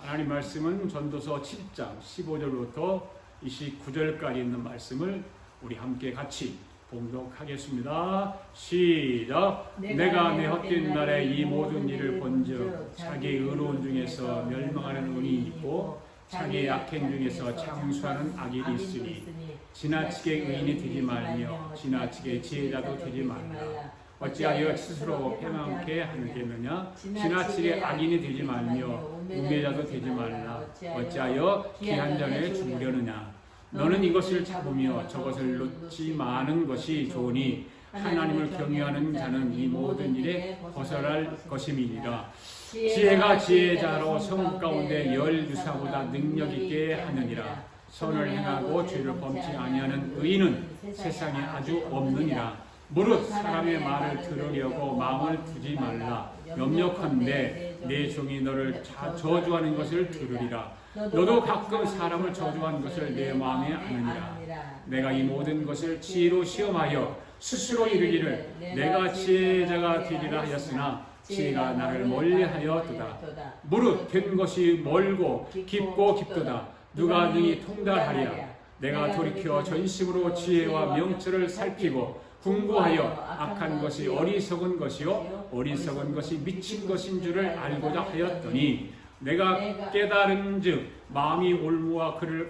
하나님 말씀은 전도서 7장 15절부터 29절까지 있는 말씀을 우리 함께 같이 봉독하겠습니다. 시작. 내가 내 헛된 날에 이 모든 일을 본즉 자기 의로운 중에서 멸망하는 운이 있고 자기 악행 중에서 창수하는 악인이 있으니 지나치게 의인이 되지 말며 지나치게 지혜자도 되지 말라. 어찌하여 스스로 패망케 하겠느냐? 지나치게 악인이 되지 말며 우매자도 되지 말라. 어찌하여 기한 전에 죽으려느냐? 너는 이것을 잡으며 저것을 놓지 마는 것이 좋으니 하나님을 경외하는 자는 이 모든 일에 벗어날 것임이니라. 지혜가 지혜자로 성 가운데 열 유사보다 능력 있게 하느니라. 선을 행하고 죄를 범치 아니하는 의인은 세상에 아주 없느니라. 무릇 사람의 말을 들으려고 마음을 두지 말라. 염려컨대 내 종이 너를 저주하는 것을 들으리라. 너도 가끔 사람을 저주하는 것을 내 마음에 아느니라. 내가 이 모든 것을 지혜로 시험하여 스스로 이르기를 내가 지혜자가 되리라 하였으나 지혜가 나를 멀리하였도다. 무릇 된 것이 멀고 깊고 깊도다. 누가 능히 통달하리야. 내가 돌이켜 전심으로 지혜와 명철을 살피고 궁구하여 악한 것이 어리석은 것이요 어리석은 것이 미친 것인 줄을 알고자 하였더니 내가 깨달은즉 마음이 올무와 그를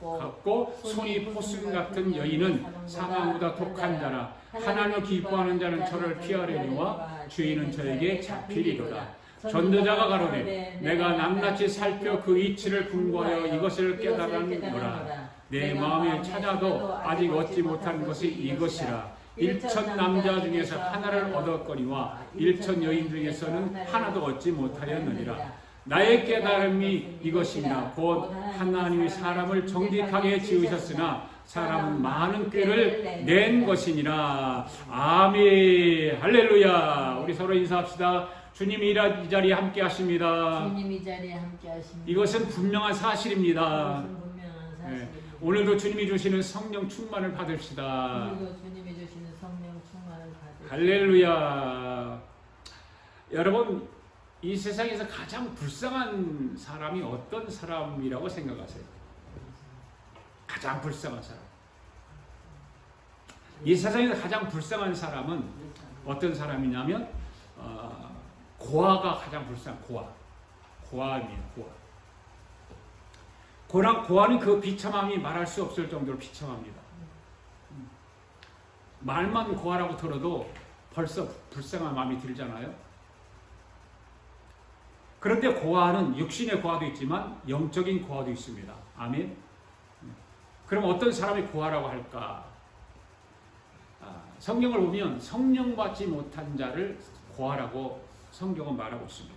갖고 손이 포순 같은 여인은 사망보다 독한 자라. 하나님을 기뻐하는 자는 저를 피하려니와 주인은 저에게 잡히리로다. 전도자가 가로되 내가 낱낱이 살펴 그 이치를 궁구하여 이것을 깨달았노라. 내 마음에 찾아도 아직 얻지 못한 것이 이것이라. 1,000 남자 중에서 하나를 얻었거니와 1,000 여인 중에서는 하나도 얻지 못하였느니라. 나의 깨달음이 이것이니라. 곧 하나님이 사람을 정직하게 지으셨으나 사람은 많은 꾀를 낸 것이니라. 아멘. 할렐루야. 우리 서로 인사합시다. 주님이 이 자리에 함께 하십니다. 주님 이 자리에 함께 하십니다. 이것은 분명한 사실입니다. 네. 오늘도 주님이 주시는 성령 충만을 받읍시다. 오늘도 주님이 주시는 성령 충만을 받으시다. 할렐루야. 여러분, 이 세상에서 가장 불쌍한 사람이 어떤 사람이라고 생각하세요? 가장 불쌍한 사람. 이 세상에서 가장 불쌍한 사람은 어떤 사람이냐면 고아가 가장 불쌍한 고아입니다. 고아는 그 비참함이 말할 수 없을 정도로 비참합니다. 말만 고아라고 들어도 벌써 불쌍한 마음이 들잖아요. 그런데 고아는 육신의 고아도 있지만 영적인 고아도 있습니다. 아멘. 그럼 어떤 사람이 고아라고 할까? 성경을 보면 성령 받지 못한 자를 고아라고 성경은 말하고 있습니다.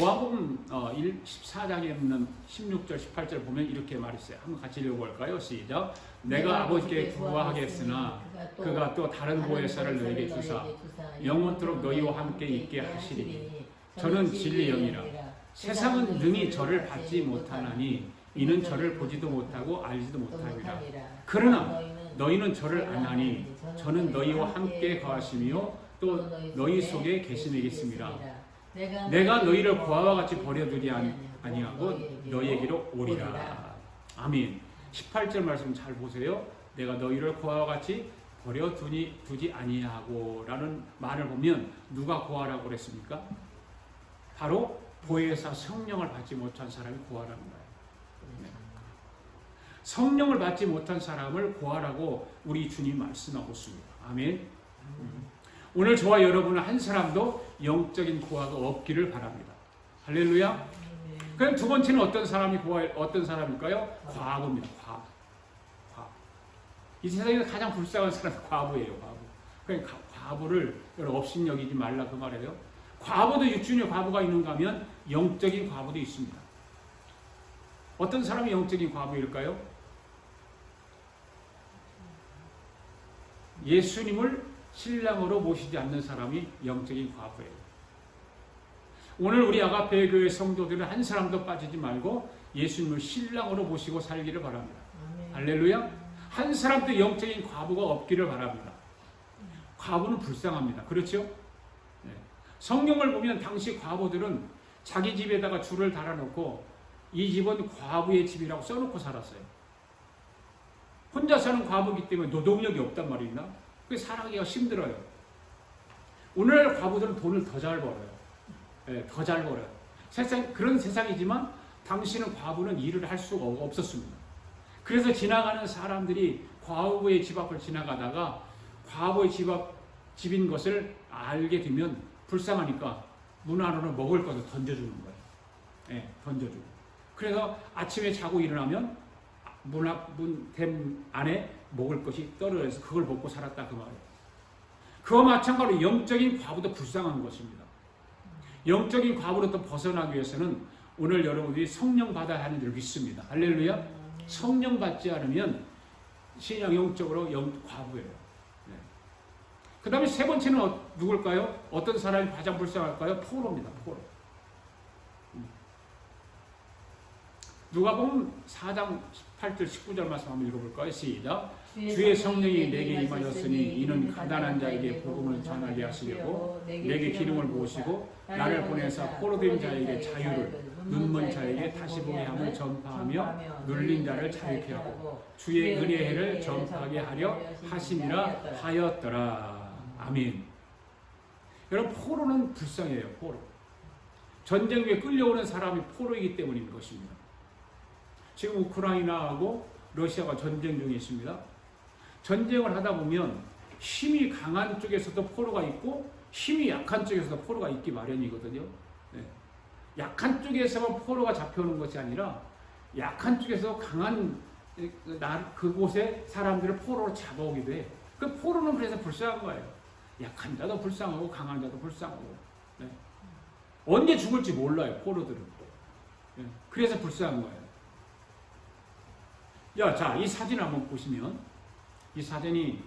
요한복음 14장에 있는 16절 18절 보면 이렇게 말했어요. 한번 같이 읽어볼까요? 시작. 내가 아버지께 구하겠으나 그가 또 다른 보혜사를 너에게 주사 영원토록 너희와 함께 있게 하시리니 저는 진리 영이라. 세상은 능히 저를 받지 못하나니 이는 저를 보지도 못하고 알지도 못함이라. 그러나 너희는 저를 아나니 저는 너희와 함께 거하시며 또 너희 속에 계시겠습니다. 내가 너희를 고아와 같이 버려두지 아니하고 너희에게로 오리라. 아멘. 18절 말씀 잘 보세요. 내가 너희를 고아와 같이 버려두지 아니하고 라는 말을 보면 누가 고아라고 그랬습니까? 바로 보혜사 성령을 받지 못한 사람이 고아라는 거예요. 성령을 받지 못한 사람을 고아라고 우리 주님 말씀하고 있습니다. 아멘. 오늘 저와 여러분은 한 사람도 영적인 고아가 없기를 바랍니다. 할렐루야. 그럼 두 번째는 어떤 사람일까요? 과부입니다. 과부. 이 세상에서 가장 불쌍한 사람은 과부예요. 과부. 그러니까 과부를 업신여기지 말라 그 말이에요. 과부도 육신의 과부가 있는가 하면 영적인 과부도 있습니다. 어떤 사람이 영적인 과부일까요? 예수님을 신랑으로 모시지 않는 사람이 영적인 과부예요. 오늘 우리 아가페 교회 성도들은 한 사람도 빠지지 말고 예수님을 신랑으로 모시고 살기를 바랍니다. 아멘. 할렐루야. 한 사람도 영적인 과부가 없기를 바랍니다. 과부는 불쌍합니다. 그렇죠? 네. 성경을 보면 당시 과부들은 자기 집에다가 줄을 달아놓고 이 집은 과부의 집이라고 써놓고 살았어요. 혼자 사는 과부이기 때문에 노동력이 없단 말이나 그래서 살아가기가 힘들어요. 오늘날 과부들은 돈을 더 잘 벌어요. 네, 더 잘 벌어요. 그런 세상이지만 당시는 과부는 일을 할 수가 없었습니다. 그래서 지나가는 사람들이 과부의 집 앞을 지나가다가 과부의 집인 것을 알게 되면 불쌍하니까 문 안으로 먹을 것을 던져주는 거예요. 네, 던져주고. 그래서 아침에 자고 일어나면 문댐 안에 먹을 것이 떨어져서 그걸 먹고 살았다 그 말이에요. 그와 마찬가지로 영적인 과부도 불쌍한 것입니다. 영적인 과부로부터 벗어나기 위해서는 오늘 여러분들이 성령 받아야 하는 줄 믿습니다. 할렐루야. 성령 받지 않으면 신앙 영적으로 과부예요. 네. 그 다음에 세 번째는 누굴까요? 어떤 사람이 가장 불쌍할까요? 포로입니다. 포로. 누가복음 4장 18절 19절 말씀 한번 읽어볼까요? 시작. 주의 성령이 내게 임하셨으니 이는 가난한 자에게 복음을 전하게 하시려고 내게 기름을 부으시고 나를 보내사 포로된 자에게 자유를 눈먼 자에게 다시 보게 함을 전파하며 눌린 자를 자유케 하고 주의 은혜의 해를 전파하게 하려 하심이라 하였더라. 아멘. 여러분 포로는 불쌍해요. 포로. 전쟁 후에 끌려오는 사람이 포로이기 때문인 것입니다. 지금 우크라이나하고 러시아가 전쟁 중에 있습니다. 전쟁을 하다 보면 힘이 강한 쪽에서도 포로가 있고 힘이 약한 쪽에서도 포로가 있기 마련이거든요. 네. 약한 쪽에서만 포로가 잡혀오는 것이 아니라 약한 쪽에서 강한 그곳에 사람들을 포로로 잡아오기도 해. 그 포로는 그래서 불쌍한 거예요. 약한 자도 불쌍하고 강한 자도 불쌍하고. 네. 언제 죽을지 몰라요. 포로들은. 네. 그래서 불쌍한 거예요. 자, 이 사진 한번 보시면 이 사진이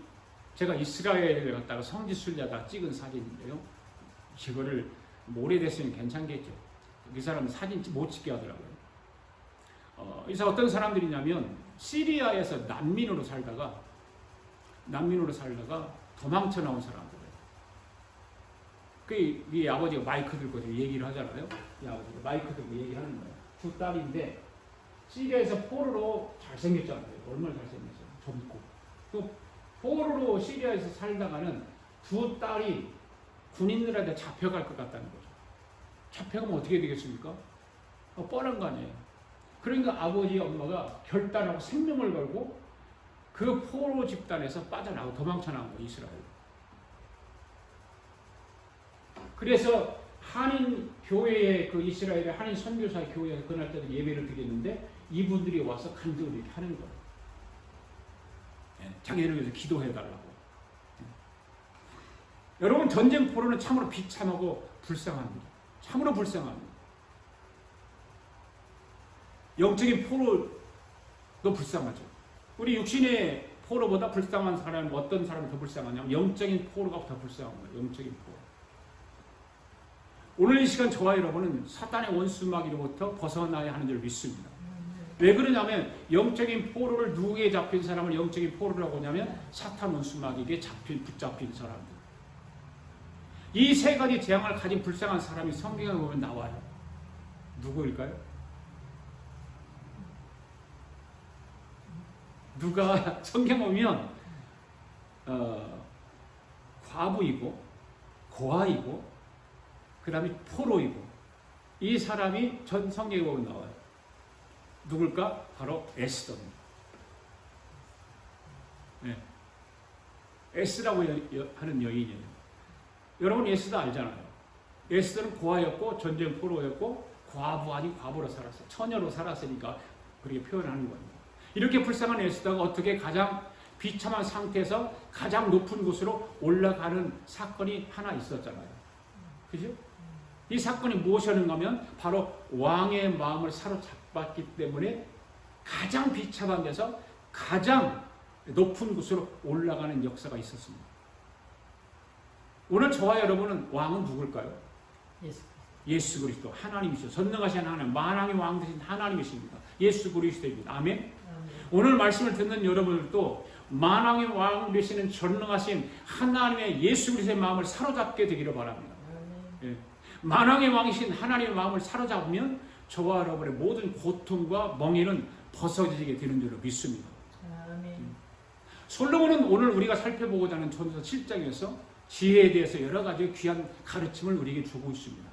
제가 이스라엘에 갔다가 성지 순례하다 찍은 사진인데요. 이거를 오래됐으면 괜찮겠죠. 이 사람은 사진 못 찍게 하더라고요. 그래서 어떤 사람들이냐면 시리아에서 난민으로 살다가 도망쳐 나온 사람들이에요. 이 아버지가 마이크 들고 얘기를 하잖아요. 이 아버지가 마이크 들고 얘기하는 거예요. 두 딸인데 시리아에서 포로로 잘생겼잖아요. 얼마나 잘생겼어요. 젊고. 또 포로로 시리아에서 살다가는 두 딸이 군인들한테 잡혀갈 것 같다는 거죠. 잡혀가면 어떻게 되겠습니까? 뻔한 거 아니에요. 그러니까 아버지 엄마가 결단하고 생명을 걸고 그 포로 집단에서 빠져나오고 도망쳐 나온 거예요. 이스라엘. 그래서 한인 교회에 그 이스라엘의 한인 선교사 교회에 그날 때도 예배를 드렸는데 이분들이 와서 간증을 이렇게 하는 거예요. 자기들을 위해서 기도해달라고. 여러분 전쟁 포로는 참으로 비참하고 불쌍합니다. 참으로 불쌍합니다. 영적인 포로도 불쌍하죠. 우리 육신의 포로보다 불쌍한 사람은 어떤 사람이 더 불쌍하냐면 영적인 포로가 더 불쌍한 거예요. 영적인 포로. 오늘 이 시간 저와 여러분은 사탄의 원수마귀로부터 벗어나야 하는 줄 믿습니다. 왜 그러냐면 영적인 포로를 누구에게 잡힌 사람을 영적인 포로라고 하냐면 사탄 원수마귀에게 붙잡힌 사람들. 이 세 가지 재앙을 가진 불쌍한 사람이 성경에 보면 나와요. 누구일까요? 누가 성경 보면 과부이고 고아이고 그 다음에 포로이고 이 사람이 전 성경에 보면 나와요. 누굴까? 바로 에스더입니다. 네. 에스라고 하는 여인이에요. 여러분 에스더 알잖아요. 에스더는 고아였고 전쟁 포로였고 과부 아닌 과부로 살았어요. 처녀로 살았으니까 그렇게 표현하는 겁니다. 이렇게 불쌍한 에스더가 어떻게 가장 비참한 상태에서 가장 높은 곳으로 올라가는 사건이 하나 있었잖아요. 그죠? 이 사건이 무엇이었는가 하면 바로 왕의 마음을 사로잡았기 때문에 가장 비참한 데서 가장 높은 곳으로 올라가는 역사가 있었습니다. 오늘 저와 여러분은 왕은 누굴까요? 예수 그리스도 하나님이시죠. 전능하신 하나님, 만왕의 왕 되신 하나님이십니다. 예수 그리스도입니다. 아멘. 오늘 말씀을 듣는 여러분들도 만왕의 왕 되시는 전능하신 하나님의 예수 그리스도의 마음을 사로잡게 되기를 바랍니다. 예. 만왕의 왕이신 하나님의 마음을 사로잡으면 저와 여러분의 모든 고통과 멍에는 벗어지게 되는 줄로 믿습니다. 아멘. 솔로몬은 오늘 우리가 살펴보고자 하는 전서 7장에서 지혜에 대해서 여러 가지 귀한 가르침을 우리에게 주고 있습니다.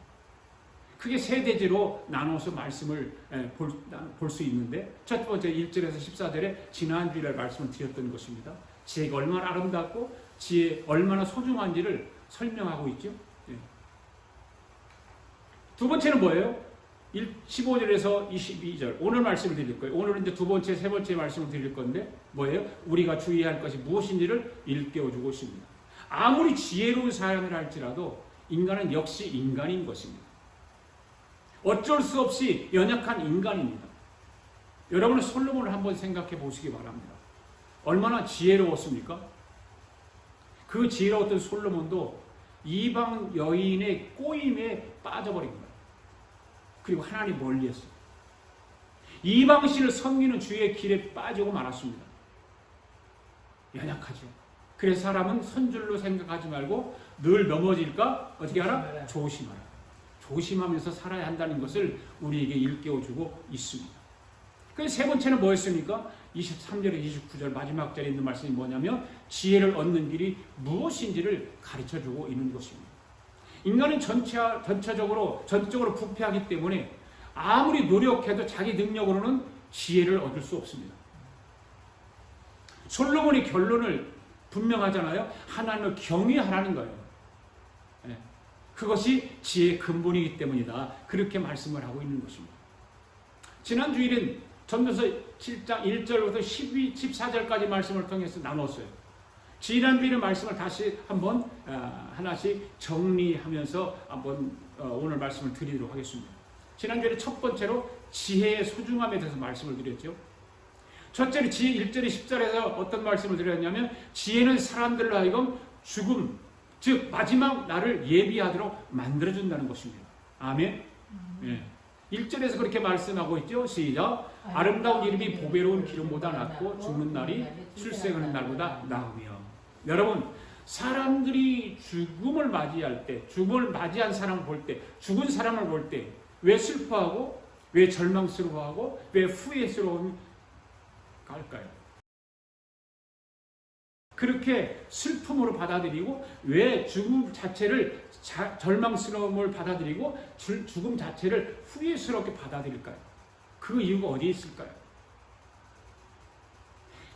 크게 세 대지로 나눠서 말씀을 볼 수 있는데, 첫 번째 1절에서 14절에 지난주일에 말씀을 드렸던 것입니다. 지혜가 얼마나 아름답고 지혜 얼마나 소중한지를 설명하고 있죠. 두 번째는 뭐예요? 15절에서 22절 오늘 말씀을 드릴 거예요. 오늘은 이제 두 번째, 세 번째 말씀을 드릴 건데 뭐예요? 우리가 주의해야 할 것이 무엇인지를 일깨워주고 있습니다. 아무리 지혜로운 사람을 할지라도 인간은 역시 인간인 것입니다. 어쩔 수 없이 연약한 인간입니다. 여러분은 솔로몬을 한번 생각해 보시기 바랍니다. 얼마나 지혜로웠습니까? 그 지혜로웠던 솔로몬도 이방 여인의 꼬임에 빠져버린 거예요. 그리고 하나님 멀리했어요. 이방신을 섬기는 주의 길에 빠지고 말았습니다. 연약하죠. 그래서 사람은 선줄로 생각하지 말고 늘 넘어질까? 어떻게 하라? 조심하라. 조심하면서 살아야 한다는 것을 우리에게 일깨워주고 있습니다. 그래서 세 번째는 뭐였습니까? 23절에 29절 마지막 절에 있는 말씀이 뭐냐면 지혜를 얻는 길이 무엇인지를 가르쳐주고 있는 것입니다. 인간은 전적으로 부패하기 때문에 아무리 노력해도 자기 능력으로는 지혜를 얻을 수 없습니다. 솔로몬의 결론을 분명하잖아요. 하나님을 경외하라는 거예요. 그것이 지혜의 근본이기 때문이다. 그렇게 말씀을 하고 있는 것입니다. 지난 주일엔 전도서 7장 1절부터 14절까지 말씀을 통해서 나눴어요. 지난 주일의 말씀을 다시 한번 하나씩 정리하면서 한번 오늘 말씀을 드리도록 하겠습니다. 지난 주일에 첫 번째로 지혜의 소중함에 대해서 말씀을 드렸죠. 첫째로 지혜 1절에 10절에서 어떤 말씀을 드렸냐면 지혜는 사람들로 하여금 죽음, 즉 마지막 날을 예비하도록 만들어준다는 것입니다. 아멘. 1절에서 그렇게 말씀하고 있죠. 시작. 아름다운 이름이 보배로운 기름보다 낫고 죽는 날이 출생하는 날보다 나으며. 여러분, 사람들이 죽음을 맞이할 때, 죽음을 맞이한 사람을 볼 때, 죽은 사람을 볼 때 왜 슬퍼하고 왜 절망스러워하고 왜 후회스러운 갈까요? 그렇게 슬픔으로 받아들이고 왜 죽음 자체를 절망스러움을 받아들이고 죽음 자체를 후회스럽게 받아들일까요? 그 이유가 어디에 있을까요?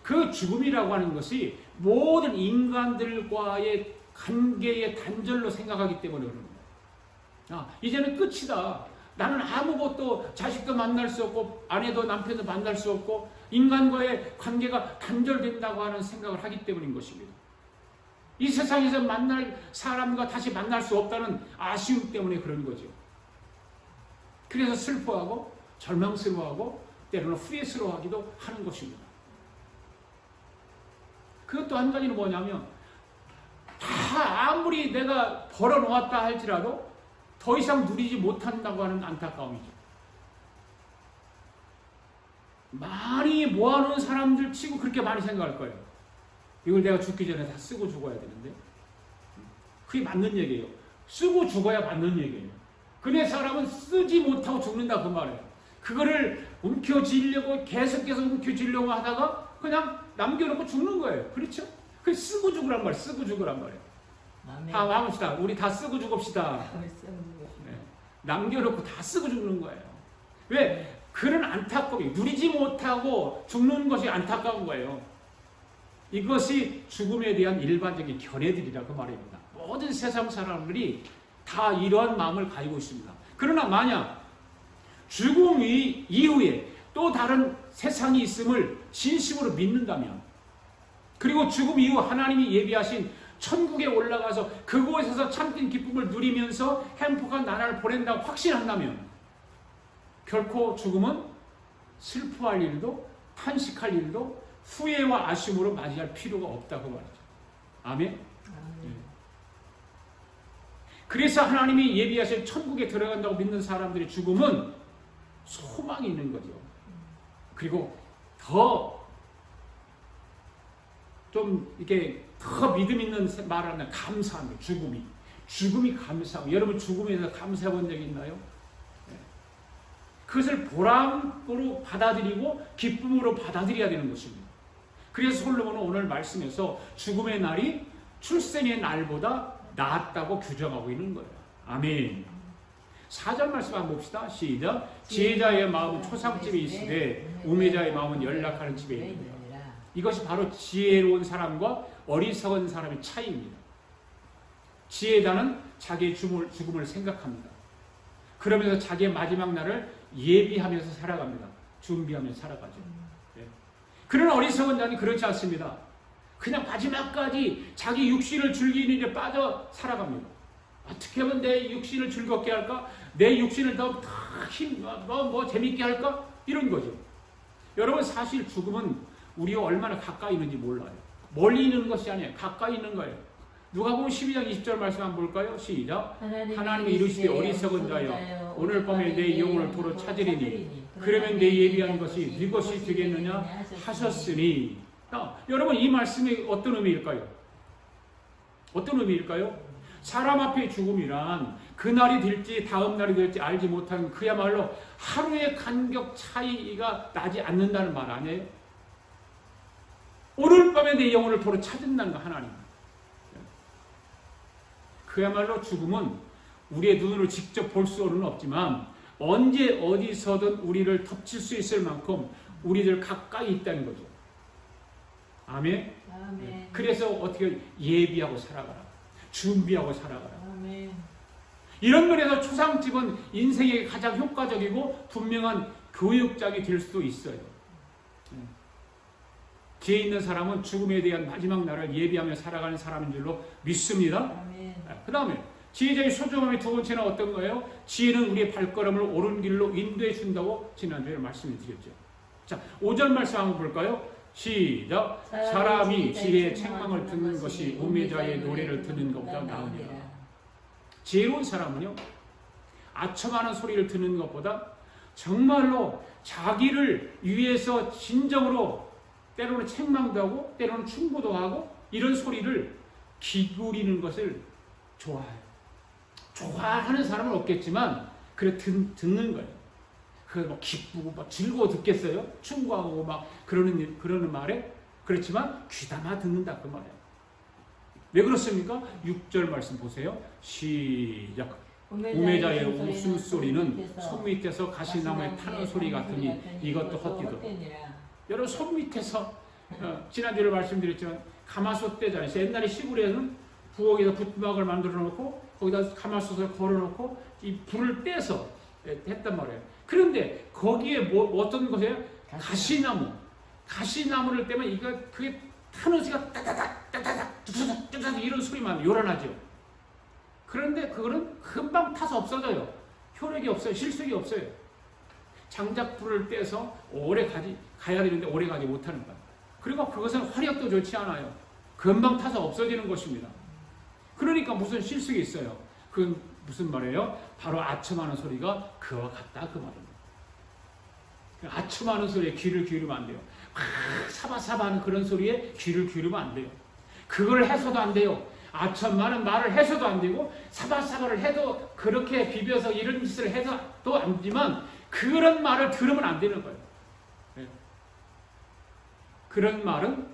그 죽음이라고 하는 것이 모든 인간들과의 관계의 단절로 생각하기 때문에 그런 겁니다. 이제는 끝이다. 나는 아무것도 자식도 만날 수 없고 아내도 남편도 만날 수 없고 인간과의 관계가 단절된다고 하는 생각을 하기 때문인 것입니다. 이 세상에서 만날 사람과 다시 만날 수 없다는 아쉬움 때문에 그런 거죠. 그래서 슬퍼하고 절망스러워하고 때로는 후회스러워하기도 하는 것입니다. 그것도 한 가지는 뭐냐면 다 아무리 내가 벌어놓았다 할지라도 더 이상 누리지 못한다고 하는 안타까움이죠. 많이 모아놓은 사람들 치고 그렇게 많이 생각할 거예요. 이걸 내가 죽기 전에 다 쓰고 죽어야 되는데. 그게 맞는 얘기예요. 쓰고 죽어야 맞는 얘기예요. 근데 사람은 쓰지 못하고 죽는다 그 말이에요. 그거를 움켜쥐려고 계속해서 움켜쥐려고 하다가 그냥 남겨놓고 죽는 거예요. 그렇죠? 그 쓰고 죽으란 말이에요. 쓰고 죽으란 말이에요. 다 남읍시다. 우리 다 쓰고 죽읍시다. 남겨놓고 다 쓰고 죽는 거예요. 왜? 그런 안타까움이 누리지 못하고 죽는 것이 안타까운 거예요. 이것이 죽음에 대한 일반적인 견해들이라고 말입니다. 모든 세상 사람들이 다 이러한 마음을 가지고 있습니다. 그러나 만약 죽음 이후에 또 다른 세상이 있음을 진심으로 믿는다면, 그리고 죽음 이후 하나님이 예비하신 천국에 올라가서 그곳에서 참된 기쁨을 누리면서 행복한 나라를 보낸다고 확신한다면 결코 죽음은 슬퍼할 일도 탄식할 일도 후회와 아쉬움으로 맞이할 필요가 없다고 말이죠. 아멘? 그래서 하나님이 예비하신 천국에 들어간다고 믿는 사람들의 죽음은 소망이 있는 거죠. 그리고 더 좀 이렇게 더 믿음 있는 말을 하면 감사합니다. 죽음이 죽음이 감사하고, 여러분 죽음에 대해서 감사해 본 적이 있나요? 그것을 보람으로 받아들이고 기쁨으로 받아들여야 되는 것입니다. 그래서 솔로몬은 오늘 말씀에서 죽음의 날이 출생의 날보다 낫다고 규정하고 있는 거예요. 아멘. 4절 말씀 한번 봅시다. 시작. 지혜자의 마음은 초상집에 있으되 우매자의 마음은 연락하는 집에 있느니라. 이것이 바로 지혜로운 사람과 어리석은 사람의 차이입니다. 지혜자는 자기의 죽음을 생각합니다. 그러면서 자기의 마지막 날을 예비하면서 살아갑니다. 준비하면서 살아가죠. 네. 그러나 어리석은 자는 그렇지 않습니다. 그냥 마지막까지 자기 육신을 즐기는 일에 빠져 살아갑니다. 어떻게 하면 내 육신을 즐겁게 할까? 내 육신을 더 재밌게 할까? 이런 거죠. 여러분, 사실 죽음은 우리가 얼마나 가까이 있는지 몰라요. 멀리 있는 것이 아니에요. 가까이 있는 거예요. 누가복음 12장 20절 말씀 한번 볼까요? 시작. 하나님이 이르시되 어리석은 자여 오늘 밤에 내 영혼을 도로 찾으리니 그러면 내 예비한 것이 네 것이 되겠느냐 하셨으니. 여러분, 이 말씀이 어떤 의미일까요? 어떤 의미일까요? 사람 앞의 죽음이란 그날이 될지 다음 날이 될지 알지 못하는 그야말로 하루의 간격 차이가 나지 않는다는 말 아니에요? 오늘 밤에 내 영혼을 도로 찾는다는 거 하나님. 그야말로 죽음은 우리의 눈으로 직접 볼 수는 없지만 언제 어디서든 우리를 덮칠 수 있을 만큼 우리들 가까이 있다는 거죠. 아멘. 아멘. 그래서 어떻게 예비하고 살아가라. 준비하고 살아가라. 아멘. 이런 면에서 초상집은 인생에 가장 효과적이고 분명한 교육장이 될 수도 있어요. 지혜 있는 사람은 죽음에 대한 마지막 날을 예비하며 살아가는 사람인 줄로 믿습니다. 그 다음에 지혜자의 소중함이 두 번째는 어떤 거예요? 지혜는 우리의 발걸음을 옳은 길로 인도해 준다고 지난주에 말씀을 드렸죠. 자, 5절 말씀 한번 볼까요? 시작. 사람이 지혜의 책망을 듣는 것이 우매자의 노래를 듣는 것보다 나으니라. 지혜로운 사람은요, 아첨하는 소리를 듣는 것보다 정말로 자기를 위해서 진정으로 때로는 책망도 하고 때로는 충고도 하고 이런 소리를 기울이는 것을 좋아해요. 좋아하는 사람은 없겠지만 그래 듣는 거예요. 그 뭐 기쁘고 막 즐거워 듣겠어요? 충고하고 막 그러는 말에 그렇지만 귀담아 듣는다 그 말이에요. 왜 그렇습니까? 6절 말씀 보세요. 시작. 우매자의 웃음소리는 손 밑에서 가시나무에 타는 소리 같으니 이것도 헛디도. 여러분, 손 밑에서 지난주에 말씀드렸지만 가마솥대잖아요. 옛날에 시골에는 부엌에서 붓막을 만들어 놓고 거기다 가마솥을 걸어 놓고 이 불을 떼서 했단 말이에요. 그런데 거기에 어떤 것이에요? 가시나무를 떼면 그게 타는 소리가 따다닥 따다닥 뚜다닥 이런 소리만 요란하죠. 그런데 그거는 금방 타서 없어져요. 효력이 없어요. 실속이 없어요. 장작불을 떼서 오래 가야 되는데 오래 가지 못하는 거예요. 그리고 그것은 화력도 좋지 않아요. 금방 타서 없어지는 것입니다. 그러니까 무슨 실속이 있어요. 그건 무슨 말이에요? 바로 아첨하는 소리가 그와 같다 그 말입니다. 아첨하는 소리에 귀를 기울이면 안 돼요. 사바사바하는 그런 소리에 귀를 기울이면 안 돼요. 그걸 해서도 안 돼요. 아첨하는 말을 해서도 안 되고 사바사바를 해도 그렇게 비벼서 이런 짓을 해서도 안 되지만 그런 말을 들으면 안 되는 거예요. 네. 그런 말은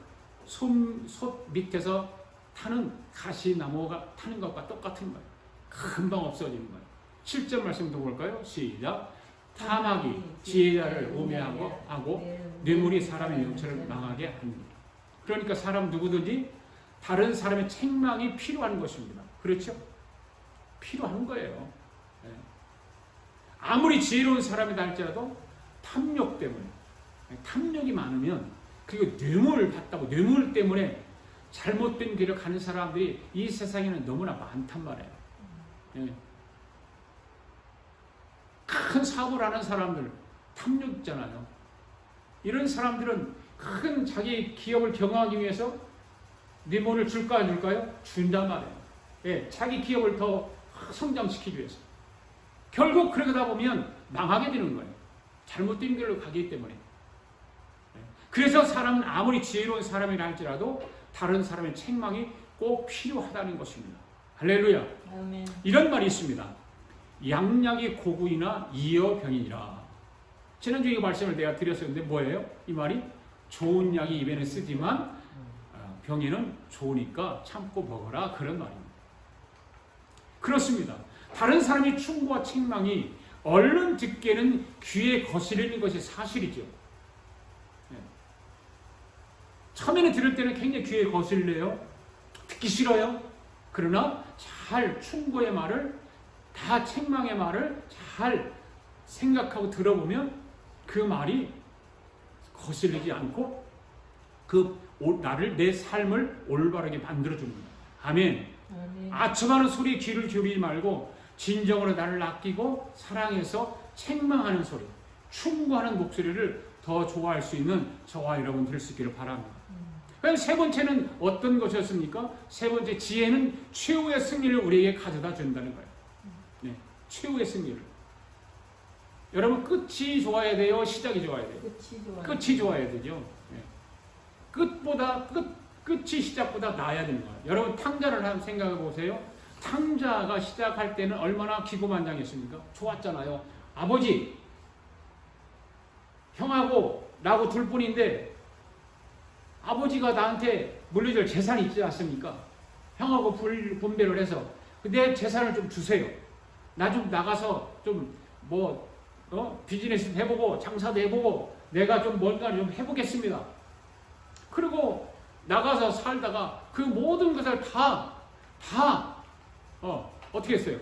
솥 밑에서 타는 가시나무가 타는 것과 똑같은 거예요. 금방 없어지는 거예요. 7절 말씀도 볼까요? 시작. 탐악이 지혜자를 우매하고 뇌물이 사람의 영체를 망하게 합니다. 그러니까 사람 누구든지 다른 사람의 책망이 필요한 것입니다. 그렇죠? 필요한 거예요. 네. 아무리 지혜로운 사람이다 할지라도 탐욕 때문에, 탐욕이 많으면 그리고 뇌물을 받다고 뇌물 때문에 잘못된 길을 가는 사람들이 이 세상에는 너무나 많단 말이에요. 네. 큰 사고를 하는 사람들 탐욕 있잖아요. 이런 사람들은 큰 자기 기업을 경영하기 위해서 뇌물을 줄까 안 줄까요? 준단 말이에요. 네. 자기 기업을 더 성장시키기 위해서. 결국 그러다 보면 망하게 되는 거예요. 잘못된 길로 가기 때문에. 그래서 사람은 아무리 지혜로운 사람이라 할지라도 다른 사람의 책망이 꼭 필요하다는 것입니다. 할렐루야. 아멘. 이런 말이 있습니다. 양약이 고구이나 이어 병이니라. 지난주에 이 말씀을 내가 드렸었는데 뭐예요? 이 말이 좋은 약이 입에는 쓰지만 병에는 좋으니까 참고 먹어라, 그런 말입니다. 그렇습니다. 다른 사람이 충고와 책망이 얼른 듣기에는 귀에 거스르는 것이 사실이죠. 네. 처음에는 들을 때는 굉장히 귀에 거슬려요. 듣기 싫어요. 그러나 잘 충고의 말을, 다 책망의 말을 잘 생각하고 들어보면 그 말이 거슬리지 않고 나를, 내 삶을 올바르게 만들어줍니다. 아멘. 아멘. 아첨하는 소리에 귀를 기울이지 말고 진정으로 나를 아끼고 사랑해서 책망하는 소리, 충고하는 목소리를 더 좋아할 수 있는 저와 여러분 될 수 있기를 바랍니다. 그럼 세 번째는 어떤 것이었습니까? 세 번째, 지혜는 최후의 승리를 우리에게 가져다 준다는 거예요. 네, 최후의 승리를. 여러분, 끝이 좋아야 돼요? 시작이 좋아야 돼요? 끝이 좋아야 되죠. 네. 끝이 시작보다 나아야 되는 거예요. 여러분, 탕자를 한번 생각해 보세요. 탕자가 시작할 때는 얼마나 기고만장했습니까? 좋았잖아요. 아버지, 형하고 나하고 둘뿐인데 아버지가 나한테 물려줄 재산이 있지 않습니까? 형하고 분배를 해서 내 재산을 좀 주세요. 나 좀 나가서 좀 비즈니스 해보고 장사도 해보고 내가 좀 뭔가를 좀 해보겠습니다. 그리고 나가서 살다가 그 모든 것을 어떻게 했어요?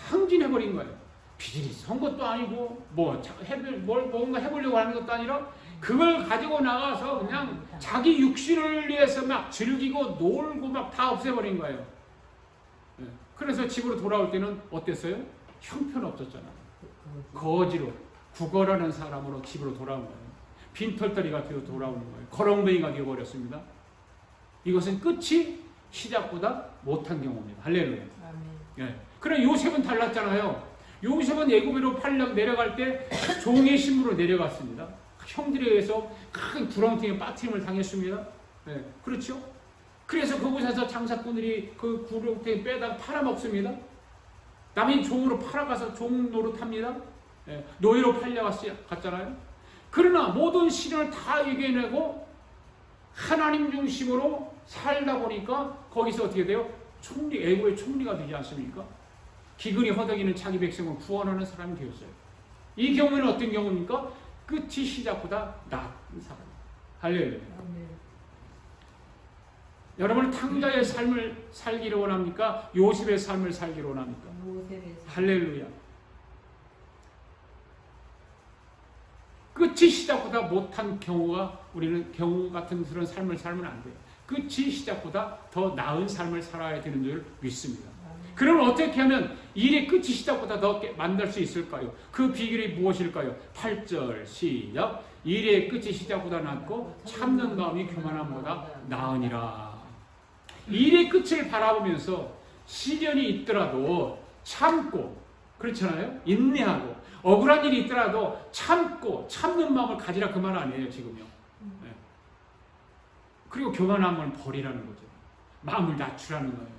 탕진해버린 거예요. 비즈니스 한 것도 아니고 뭔가 해보려고 하는 것도 아니라 그걸 가지고 나가서 그냥 자기 육신을 위해서 막 즐기고 놀고 막 다 없애버린 거예요. 그래서 집으로 돌아올 때는 어땠어요? 형편없었잖아요. 거지로, 구걸하는 사람으로 집으로 돌아온 거예요. 빈털터리가 되어 돌아오는 거예요. 거렁뱅이가 되어버렸습니다. 이것은 끝이 시작보다 못한 경우입니다. 할렐루야. 예. 그럼 요셉은 달랐잖아요. 요셉은 애굽으로 내려갈 때 종의 신분으로 내려갔습니다. 형들에 의해서 큰 구렁텅이에 빠트림을 당했습니다. 예. 그렇죠? 그래서 그곳에서 장사꾼들이 그 구렁텅이 빼다가 팔아먹습니다. 남이 종으로 팔아가서 종 노릇합니다. 예. 노예로 팔려갔잖아요. 그러나 모든 시련을 다 이겨내고 하나님 중심으로 살다 보니까 거기서 어떻게 돼요? 애국의 총리가 되지 않습니까? 기근이 허덕이는 자기 백성을 구원하는 사람이 되었어요. 이 경우는 어떤 경우입니까? 끝이 시작보다 나은 사람. 할렐루야. 여러분은 탕자의 삶을 살기를 원합니까? 요셉의 삶을 살기를 원합니까? 할렐루야. 끝이 시작보다 못한 우리는 경우 같은 그런 삶을 살면 안 돼요. 끝이 시작보다 더 나은 삶을 살아야 되는 줄 믿습니다. 그러면 어떻게 하면 일의 끝이 시작보다 더 만들 수 있을까요? 그 비결이 무엇일까요? 8절 시작. 일의 끝이 시작보다 낫고 참는 마음이 교만함보다 나으니라. 일의 끝을 바라보면서 시련이 있더라도 참고, 그렇잖아요? 인내하고 억울한 일이 있더라도 참는 마음을 가지라, 그 말 아니에요 지금요. 네. 그리고 교만함을 버리라는 거죠. 마음을 낮추라는 거예요.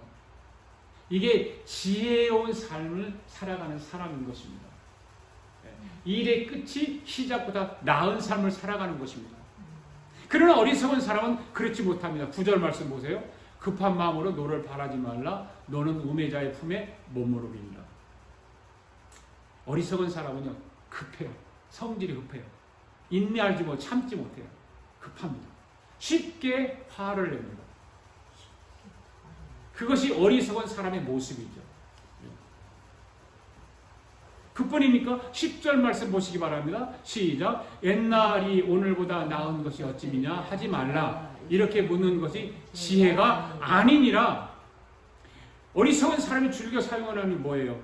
이게 지혜로운 삶을 살아가는 사람인 것입니다. 네. 일의 끝이 시작보다 나은 삶을 살아가는 것입니다. 그러나 어리석은 사람은 그렇지 못합니다. 9절 말씀 보세요. 급한 마음으로 노를 바라지 말라. 너는 우매자의 품에 몸무릎이니라. 어리석은 사람은요, 급해요. 성질이 급해요. 인내하지 못, 참지 못해요. 급합니다. 쉽게 화를 냅니다. 그것이 어리석은 사람의 모습이죠. 그뿐입니까? 10절 말씀 보시기 바랍니다. 시작. 옛날이 오늘보다 나은 것이 어찌미냐 하지 말라. 이렇게 묻는 것이 지혜가 아니니라. 어리석은 사람이 즐겨 사용하는 게 뭐예요?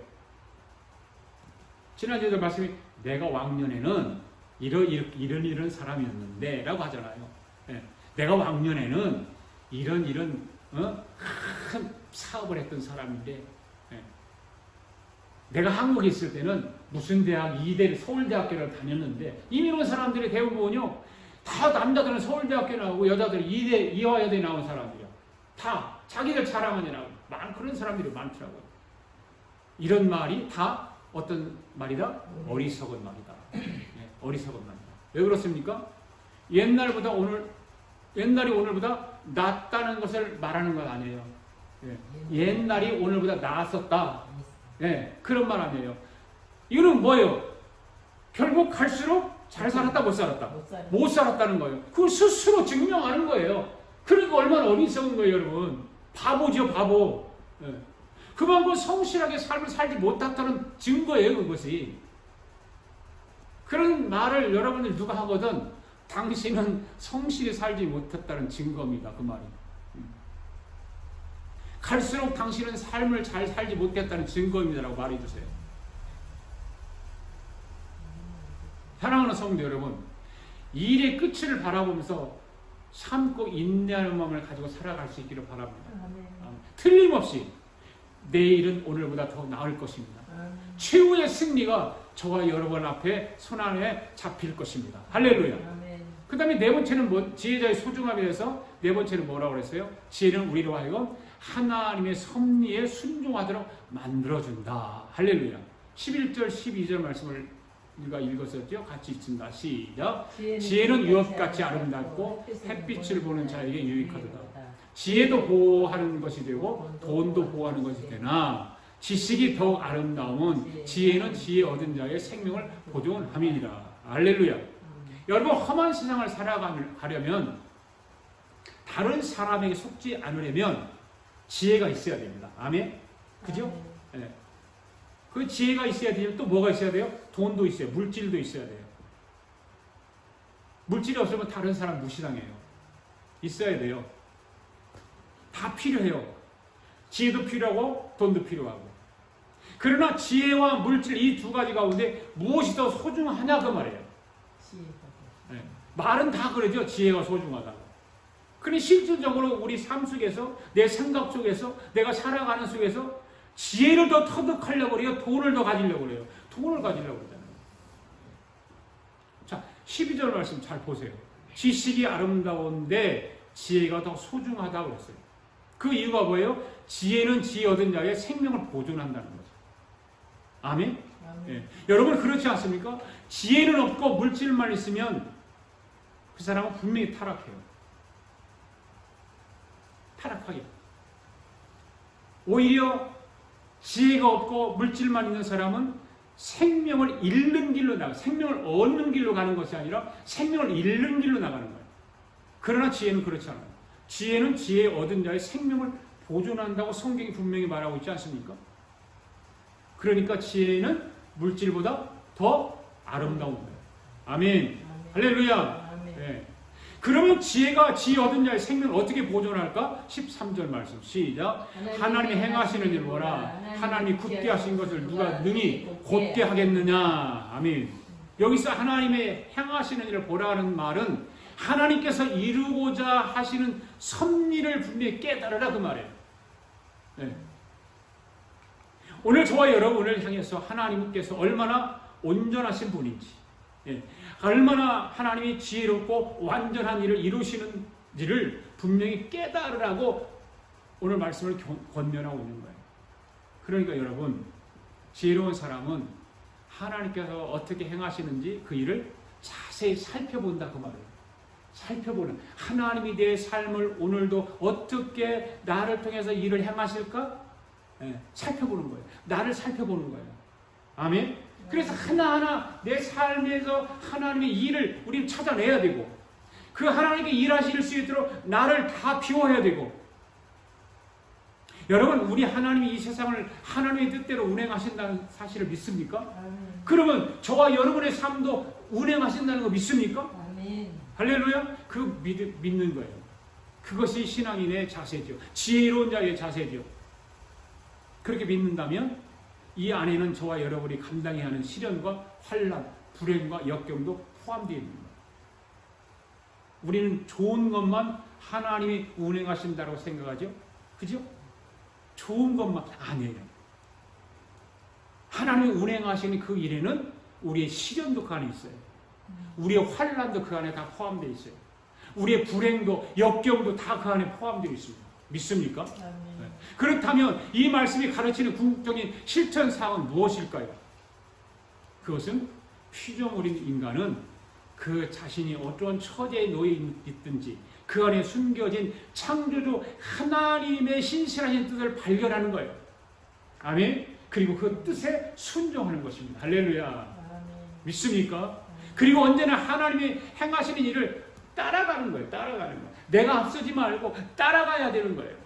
지난주에도 말씀이 내가 왕년에는 이런 사람이었는데 라고 하잖아요. 네. 내가 왕년에는 이런 큰 사업을 했던 사람인데, 네. 내가 한국에 있을 때는 무슨 대학, 서울대학교를 다녔는데, 이미 이런 사람들이 대부분요, 다 남자들은 서울대학교 나오고 여자들은 이화여대 나온 사람들이야. 다 자기들 자랑하느라고 그런 사람들이 많더라고요. 이런 말이 다 어떤 말이다? 어리석은 말이다. 어리석은 말이다. 왜 그렇습니까? 옛날이 오늘보다 낫다는 것을 말하는 건 아니에요. 옛날이 오늘보다 나았었다. 그런 말 아니에요. 이거는 뭐예요? 결국 갈수록 잘 살았다, 못 살았다? 못 살았다는 거예요. 그걸 스스로 증명하는 거예요. 그러니까 얼마나 어리석은 거예요, 여러분. 바보죠, 바보. 그만큼 성실하게 삶을 살지 못했다는 증거예요, 그것이. 그런 말을 여러분들 누가 하거든, 당신은 성실히 살지 못했다는 증거입니다, 그 말이. 갈수록 당신은 삶을 잘 살지 못했다는 증거입니다라고 말해주세요. 사랑하는 성도 여러분, 일의 끝을 바라보면서 참고 인내하는 마음을 가지고 살아갈 수 있기를 바랍니다. 틀림없이 내일은 오늘보다 더 나을 것입니다. 최후의 승리가 저와 여러분 앞에 손안에 잡힐 것입니다. 할렐루야. 그 다음에 네 번째는 지혜자의 소중함에 대해서 네 번째는 뭐라고 그랬어요? 지혜는 우리로 하여금 하나님의 섭리에 순종하도록 만들어준다. 할렐루야. 11절 12절 말씀을 우리가 읽었었죠? 같이 읽습니다. 시작. 지혜는 유업같이 아름답고 햇빛을 보는 자에게 유익하도다. 지혜도 보호하는 것이 되고 돈도 보호하는 것이 되나 지식이 더욱 아름다움은 지혜는 지혜 얻은 자의 생명을 보존함이니라. 할렐루야. 여러분, 험한 세상을 살아가려면, 다른 사람에게 속지 않으려면 지혜가 있어야 됩니다. 아멘? 그죠? 네. 그 지혜가 있어야 되면 또 뭐가 있어야 돼요? 돈도 있어요. 물질도 있어야 돼요. 물질이 없으면 다른 사람 무시당해요. 있어야 돼요. 다 필요해요. 지혜도 필요하고 돈도 필요하고. 그러나 지혜와 물질 이 두 가지 가운데 무엇이 더 소중하냐 그 말이에요. 네. 말은 다 그러죠. 지혜가 소중하다고. 그런데 실질적으로 우리 삶 속에서, 내 생각 속에서, 내가 살아가는 속에서 지혜를 더 터득하려고 그래요? 돈을 더 가지려고 그래요? 돈을 가지려고 그러잖아요. 자, 12절 말씀 잘 보세요. 지식이 아름다운데 지혜가 더 소중하다고 그랬어요. 그 이유가 뭐예요? 지혜는 지혜 얻은 자의 생명을 보존한다는 거죠. 아멘? 예. 여러분 그렇지 않습니까? 지혜는 없고 물질만 있으면 그 사람은 분명히 타락해요. 타락하게. 오히려 지혜가 없고 물질만 있는 사람은 생명을 잃는 길로 생명을 얻는 길로 가는 것이 아니라 생명을 잃는 길로 나가는 거예요. 그러나 지혜는 그렇지 않아요. 지혜는 지혜 얻은 자의 생명을 보존한다고 성경이 분명히 말하고 있지 않습니까? 그러니까 지혜는 물질보다 더 아름다운 거예요. 아멘. 할렐루야. 네. 그러면 지혜가 지혜 얻은 자의 생명을 어떻게 보존할까? 13절 말씀 시작. 하나님이 행하시는 일 보라. 하나님이 굳게 하신 것을 누가 능히 곧게 하겠느냐. 아멘. 여기서 하나님의 행하시는 일을 보라는 말은 하나님께서 이루고자 하시는 섭리를 분명히 깨달으라 그 말이에요. 네. 오늘 저와 여러분을 향해서 하나님께서 얼마나 온전하신 분인지, 얼마나 하나님이 지혜롭고 완전한 일을 이루시는지를 분명히 깨달으라고 오늘 말씀을 권면하고 있는 거예요. 그러니까 여러분, 지혜로운 사람은 하나님께서 어떻게 행하시는지 그 일을 자세히 살펴본다 그 말이에요. 살펴보는, 하나님이 내 삶을 오늘도 어떻게 나를 통해서 일을 행하실까? 살펴보는 거예요. 나를 살펴보는 거예요. 아멘? 그래서 하나하나 내 삶에서 하나님의 일을 우리는 찾아내야 되고, 그 하나님께 일하실 수 있도록 나를 다 비워야 되고. 여러분, 우리 하나님이 이 세상을 하나님의 뜻대로 운행하신다는 사실을 믿습니까? 그러면 저와 여러분의 삶도 운행하신다는 거 믿습니까? 할렐루야? 그 믿는 거예요. 그것이 신앙인의 자세죠. 지혜로운 자의 자세죠. 그렇게 믿는다면 이 안에는 저와 여러분이 감당해야 하는 시련과 환난, 불행과 역경도 포함되어 있는 거예요. 우리는 좋은 것만 하나님이 운행하신다고 생각하죠? 그죠? 좋은 것만 아니에요. 하나님이 운행하시는 그 일에는 우리의 시련도 그 안에 있어요. 우리의 환난도 그 안에 다 포함되어 있어요. 우리의 불행도 역경도 다 그 안에 포함되어 있습니다. 믿습니까? 네. 그렇다면 이 말씀이 가르치는 궁극적인 실천사항은 무엇일까요? 그것은 피조물인 인간은 그 자신이 어떠한 처지에 놓여 있든지 그 안에 숨겨진 창조주 하나님의 신실하신 뜻을 발견하는 거예요. 아멘. 그리고 그 뜻에 순종하는 것입니다. 할렐루야. 믿습니까? 그리고 언제나 하나님이 행하시는 일을 따라가는 거예요. 따라가는 거예요. 내가 앞서지 말고 따라가야 되는 거예요.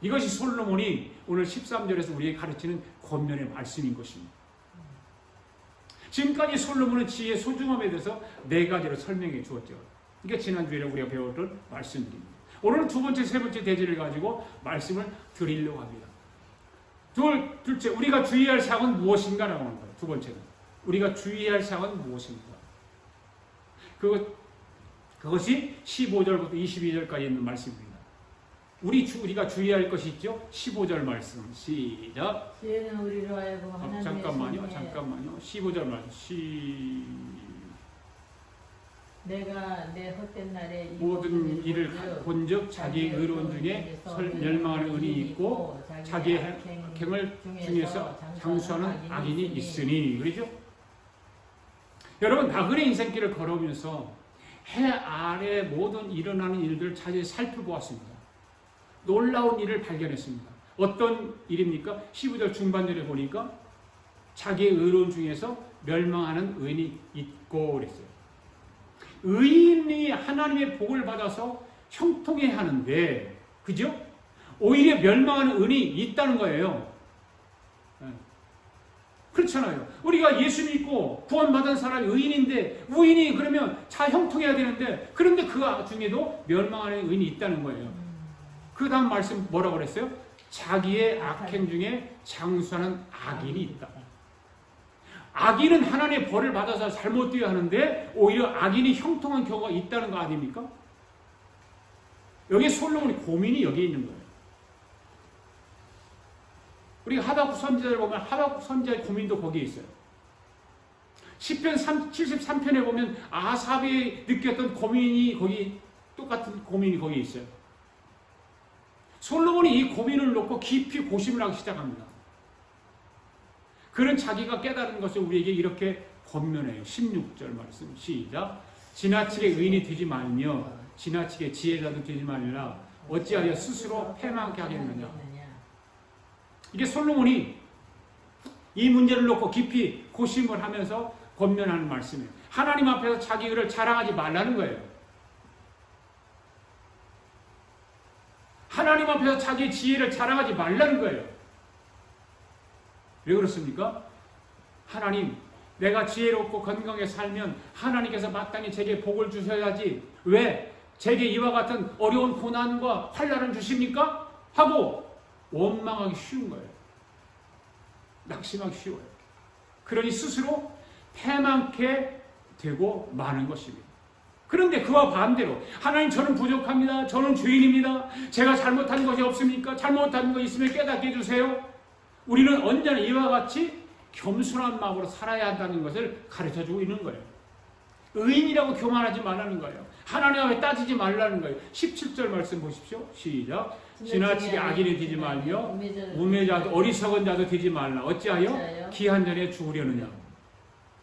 이것이 솔로몬이 오늘 13절에서 우리에게 가르치는 권면의 말씀인 것입니다. 지금까지 솔로몬은 지혜의 소중함에 대해서 4가지로 설명해 주었죠. 이게 지난주에 우리가 배웠던 말씀입니다. 오늘은 두 번째, 세 번째 대지를 가지고 말씀을 드리려고 합니다. 둘째, 우리가 주의할 사항은 무엇인가? 라고 하는 거예요. 두 번째는. 우리가 주의할 사항은 무엇인가? 그것이 15절부터 22절까지 있는 말씀입니다. 우리가 주의할 것이 있죠? 15절 말씀. 시작. 지혜는 우리로 하여금 하나님의 잠깐만요. 15절 말씀. 내가 내 헛된 날에 모든 일을 본즉 자기 의로운 중에 멸망하는 은이 있고 자기의 행을 중에서 장수하는 악인이 있으니. 그러죠? 여러분, 나그네 인생길을 걸어오면서 해 아래 모든 일어나는 일들을 자세히 살펴보았습니다. 놀라운 일을 발견했습니다. 어떤 일입니까? 15절 중반절에 보니까 자기의 의로운 중에서 멸망하는 의인이 있고 그랬어요. 의인이 하나님의 복을 받아서 형통해 하는데, 그죠? 오히려 멸망하는 의인이 있다는 거예요. 그렇잖아요. 우리가 예수 믿고 구원받은 사람이 의인인데, 의인이 그러면 잘 형통해야 되는데, 그런데 그 중에도 멸망하는 의인이 있다는 거예요. 그 다음 말씀 뭐라고 그랬어요? 자기의 악행 중에 장수하는 악인이 있다. 악인은 하나님의 벌을 받아서 잘못되어야 하는데 오히려 악인이 형통한 경우가 있다는 거 아닙니까? 여기 솔로몬의 고민이 여기에 있는 거예요. 우리가 하박국 선지자를 보면 하박국 선지자의 고민도 거기에 있어요. 시편 73편에 보면 아삽이 느꼈던 고민이 거기 똑같은 고민이 거기에 있어요. 솔로몬이 이 고민을 놓고 깊이 고심을 하기 시작합니다. 그는 자기가 깨달은 것을 우리에게 이렇게 권면해요. 16절 말씀 시작. 지나치게 의인이 되지 말며 지나치게 지혜자도 되지 말라. 어찌하여 스스로 패망하게 하겠느냐. 이게 솔로몬이 이 문제를 놓고 깊이 고심을 하면서 권면하는 말씀이에요. 하나님 앞에서 자기 의를 자랑하지 말라는 거예요. 하나님 앞에서 자기의 지혜를 자랑하지 말라는 거예요. 왜 그렇습니까? 하나님, 내가 지혜롭고 건강하게 살면 하나님께서 마땅히 제게 복을 주셔야지 왜 제게 이와 같은 어려운 고난과 환난을 주십니까? 하고 원망하기 쉬운 거예요. 낙심하기 쉬워요. 그러니 스스로 패망케 되고 마는 것입니다. 그런데 그와 반대로 하나님, 저는 부족합니다. 저는 죄인입니다. 제가 잘못한 것이 없습니까? 잘못한 거 있으면 깨닫게 해주세요. 우리는 언제나 이와 같이 겸손한 마음으로 살아야 한다는 것을 가르쳐주고 있는 거예요. 의인이라고 교만하지 말라는 거예요. 하나님 앞에 따지지 말라는 거예요. 17절 말씀 보십시오. 시작. 지나치게 악인이 되지 말며 우매자도 어리석은 자도 되지 말라. 어찌하여 기한 전에 죽으려느냐.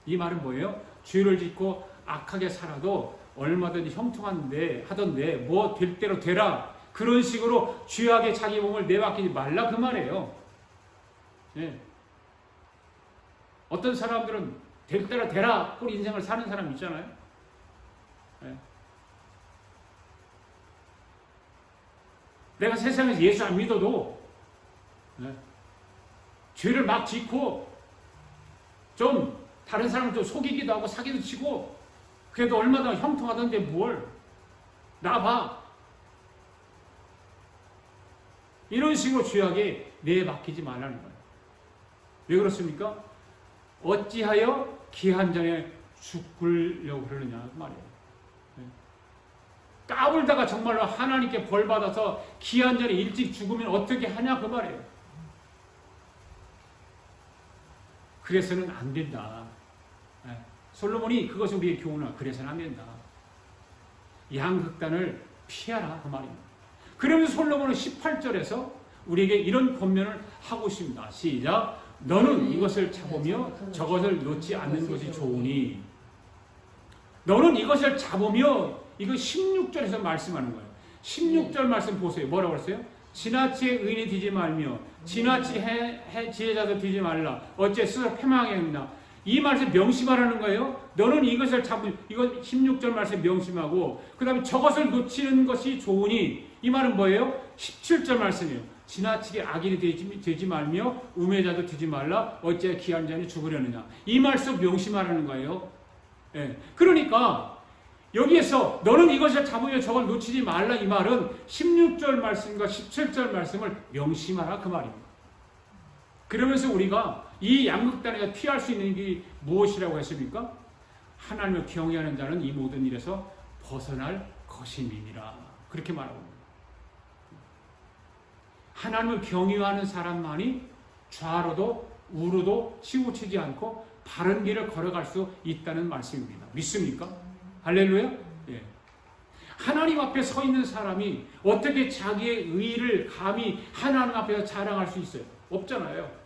이 말은 뭐예요? 죄를 짓고 악하게 살아도 얼마든지 형통한데 하던데 뭐 될 대로 되라. 그런 식으로 죄악에 자기 몸을 내맡기지 말라 그 말이에요. 예. 어떤 사람들은 될 대로 되라 그 인생을 사는 사람 있잖아요. 예. 내가 세상에서 예수 안 믿어도 예. 죄를 막 짓고 좀 다른 사람을 좀 속이기도 하고 사기도 치고 그래도 얼마나 형통하던데 뭘 나봐. 이런 식으로 죄악에 내맡기지 말라는 거예요. 왜 그렇습니까? 어찌하여 기한 전에 죽으려고 그러느냐 그 말이에요. 까불다가 정말로 하나님께 벌 받아서 기한 전에 일찍 죽으면 어떻게 하냐 그 말이에요. 그래서는 안 된다. 솔로몬이 그것을 우리에게 교훈하고 그래서는 안 된다. 양극단을 피하라 그 말입니다. 그러면서 솔로몬은 18절에서 우리에게 이런 권면을 하고 있습니다. 시작. 너는 이것을 잡으며 저것을 놓지 않는 것이 좋으니. 너는 이것을 잡으며, 이거 16절에서 말씀하는 거예요. 16절 말씀 보세요. 뭐라고 그랬어요? 지나치게 의인이 되지 말며 지나치게 지혜자도 되지 말라. 어째 스스로 패망하겠나. 이 말씀 명심하라는 거예요. 너는 이것을 잡으며, 이건 16절 말씀 명심하고, 그 다음에 저것을 놓치는 것이 좋으니. 이 말은 뭐예요? 17절 말씀이에요. 지나치게 악인이 되지 말며 우매자도 되지 말라. 어째 귀한 자니 죽으려느냐. 이 말씀 명심하라는 거예요. 예. 그러니까 여기에서 너는 이것을 잡으며 저걸 놓치지 말라, 이 말은 16절 말씀과 17절 말씀을 명심하라, 그 말입니다. 그러면서 우리가 이 양극단에서 피할 수 있는 게 무엇이라고 했습니까? 하나님을 경외하는 자는 이 모든 일에서 벗어날 것임이니라. 그렇게 말하고 있습니다. 하나님을 경외하는 사람만이 좌로도 우로도 치우치지 않고 바른 길을 걸어갈 수 있다는 말씀입니다. 믿습니까? 할렐루야? 예. 하나님 앞에 서 있는 사람이 어떻게 자기의 의의를 감히 하나님 앞에서 자랑할 수 있어요? 없잖아요.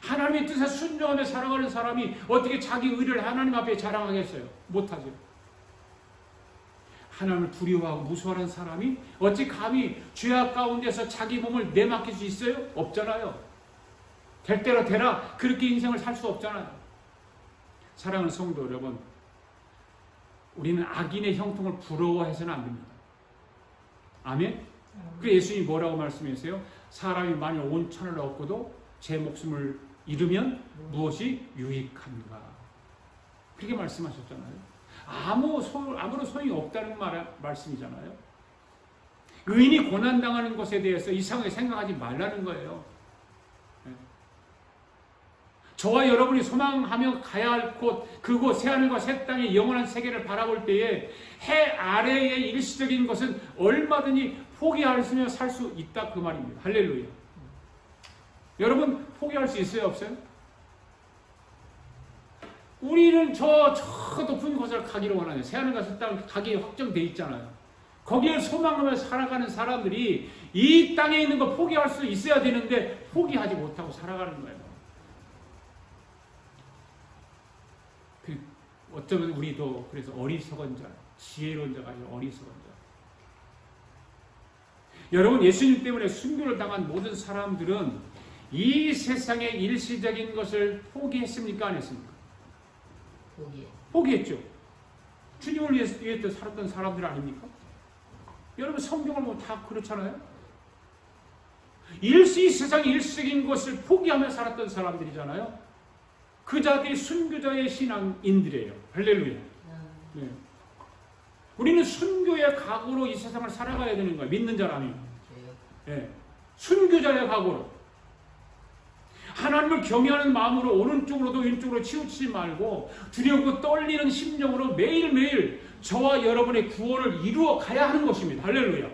하나님의 뜻에 순종하며 살아가는 사람이 어떻게 자기 의의를 하나님 앞에 자랑하겠어요? 못하죠. 하나님을 두려워하고 무서워하는 사람이 어찌 감히 죄악 가운데서 자기 몸을 내맡길 수 있어요? 없잖아요. 될 대로 되라. 그렇게 인생을 살 수 없잖아요. 사랑하는 성도 여러분, 우리는 악인의 형통을 부러워해서는 안 됩니다. 아멘? 그 예수님이 뭐라고 말씀하세요? 사람이 만일 온 천을 얻고도 제 목숨을 잃으면 무엇이 유익한가? 그렇게 말씀하셨잖아요. 아무런 소용이 없다는 말씀이잖아요. 의인이 고난당하는 것에 대해서 이상하게 생각하지 말라는 거예요. 저와 여러분이 소망하며 가야 할 곳, 그곳 새하늘과 새 땅의 영원한 세계를 바라볼 때에 해 아래의 일시적인 것은 얼마든지 포기하며 살 수 있다, 그 말입니다. 할렐루야. 여러분 포기할 수 있어요, 없어요? 우리는 저 높은 곳을 가기를 원하는, 새하늘과 새 땅을 가기 확정돼 있잖아요. 거기에 소망하며 살아가는 사람들이 이 땅에 있는 거 포기할 수 있어야 되는데 포기하지 못하고 살아가는 거예요. 어쩌면 우리도 그래서 어리석은 자, 지혜로운 자가 아니라 어리석은 자. 여러분, 예수님 때문에 순교를 당한 모든 사람들은 이 세상의 일시적인 것을 포기했습니까? 안 했습니까? 포기했죠. 주님을 위해서 살았던 사람들 아닙니까? 여러분, 성경을 보면 다 그렇잖아요. 이 세상의 일시적인 것을 포기하며 살았던 사람들이잖아요. 그 자들이 순교자의 신앙인들이에요. 할렐루야. 네. 우리는 순교의 각오로 이 세상을 살아가야 되는 거예요. 믿는 자라면. 네. 순교자의 각오로. 하나님을 경외하는 마음으로 오른쪽으로도 왼쪽으로 치우치지 말고 두렵고 떨리는 심정으로 매일매일 저와 여러분의 구원을 이루어 가야 하는 것입니다. 할렐루야.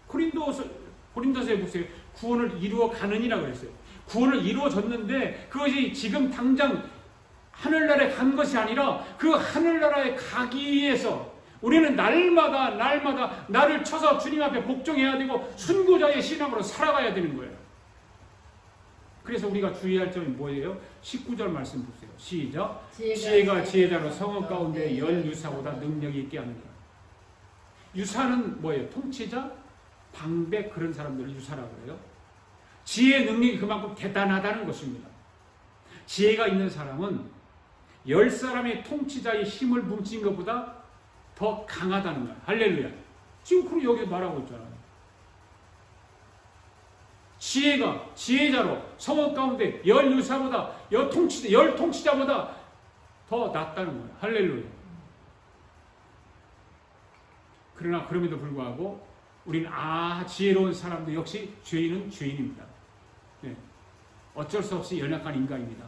고린도서에 보세요. 구원을 이루어 가느니라고 했어요. 구원을 이루어졌는데 그것이 지금 당장 하늘나라에 간 것이 아니라 그 하늘나라에 가기 위해서 우리는 날마다 나를 쳐서 주님 앞에 복종해야 되고 순교자의 신앙으로 살아가야 되는 거예요. 그래서 우리가 주의할 점이 뭐예요? 19절 말씀 보세요. 시작. 지혜가 지혜자로 성읍 가운데 열 유사보다 능력이 있게 하느니라. 유사는 뭐예요? 통치자, 방백, 그런 사람들을 유사라고 해요. 지혜의 능력이 그만큼 대단하다는 것입니다. 지혜가 있는 사람은 10사람의 통치자의 힘을 뭉친 것보다 더 강하다는 거예요. 할렐루야. 지금 그럼 여기 말하고 있잖아요. 지혜자로 성읍 가운데 10유사보다 열 통치자보다 더 낫다는 거예요. 할렐루야. 그러나 그럼에도 불구하고 우리는 지혜로운 사람도 역시 죄인은 죄인입니다. 네. 어쩔 수 없이 연약한 인간입니다.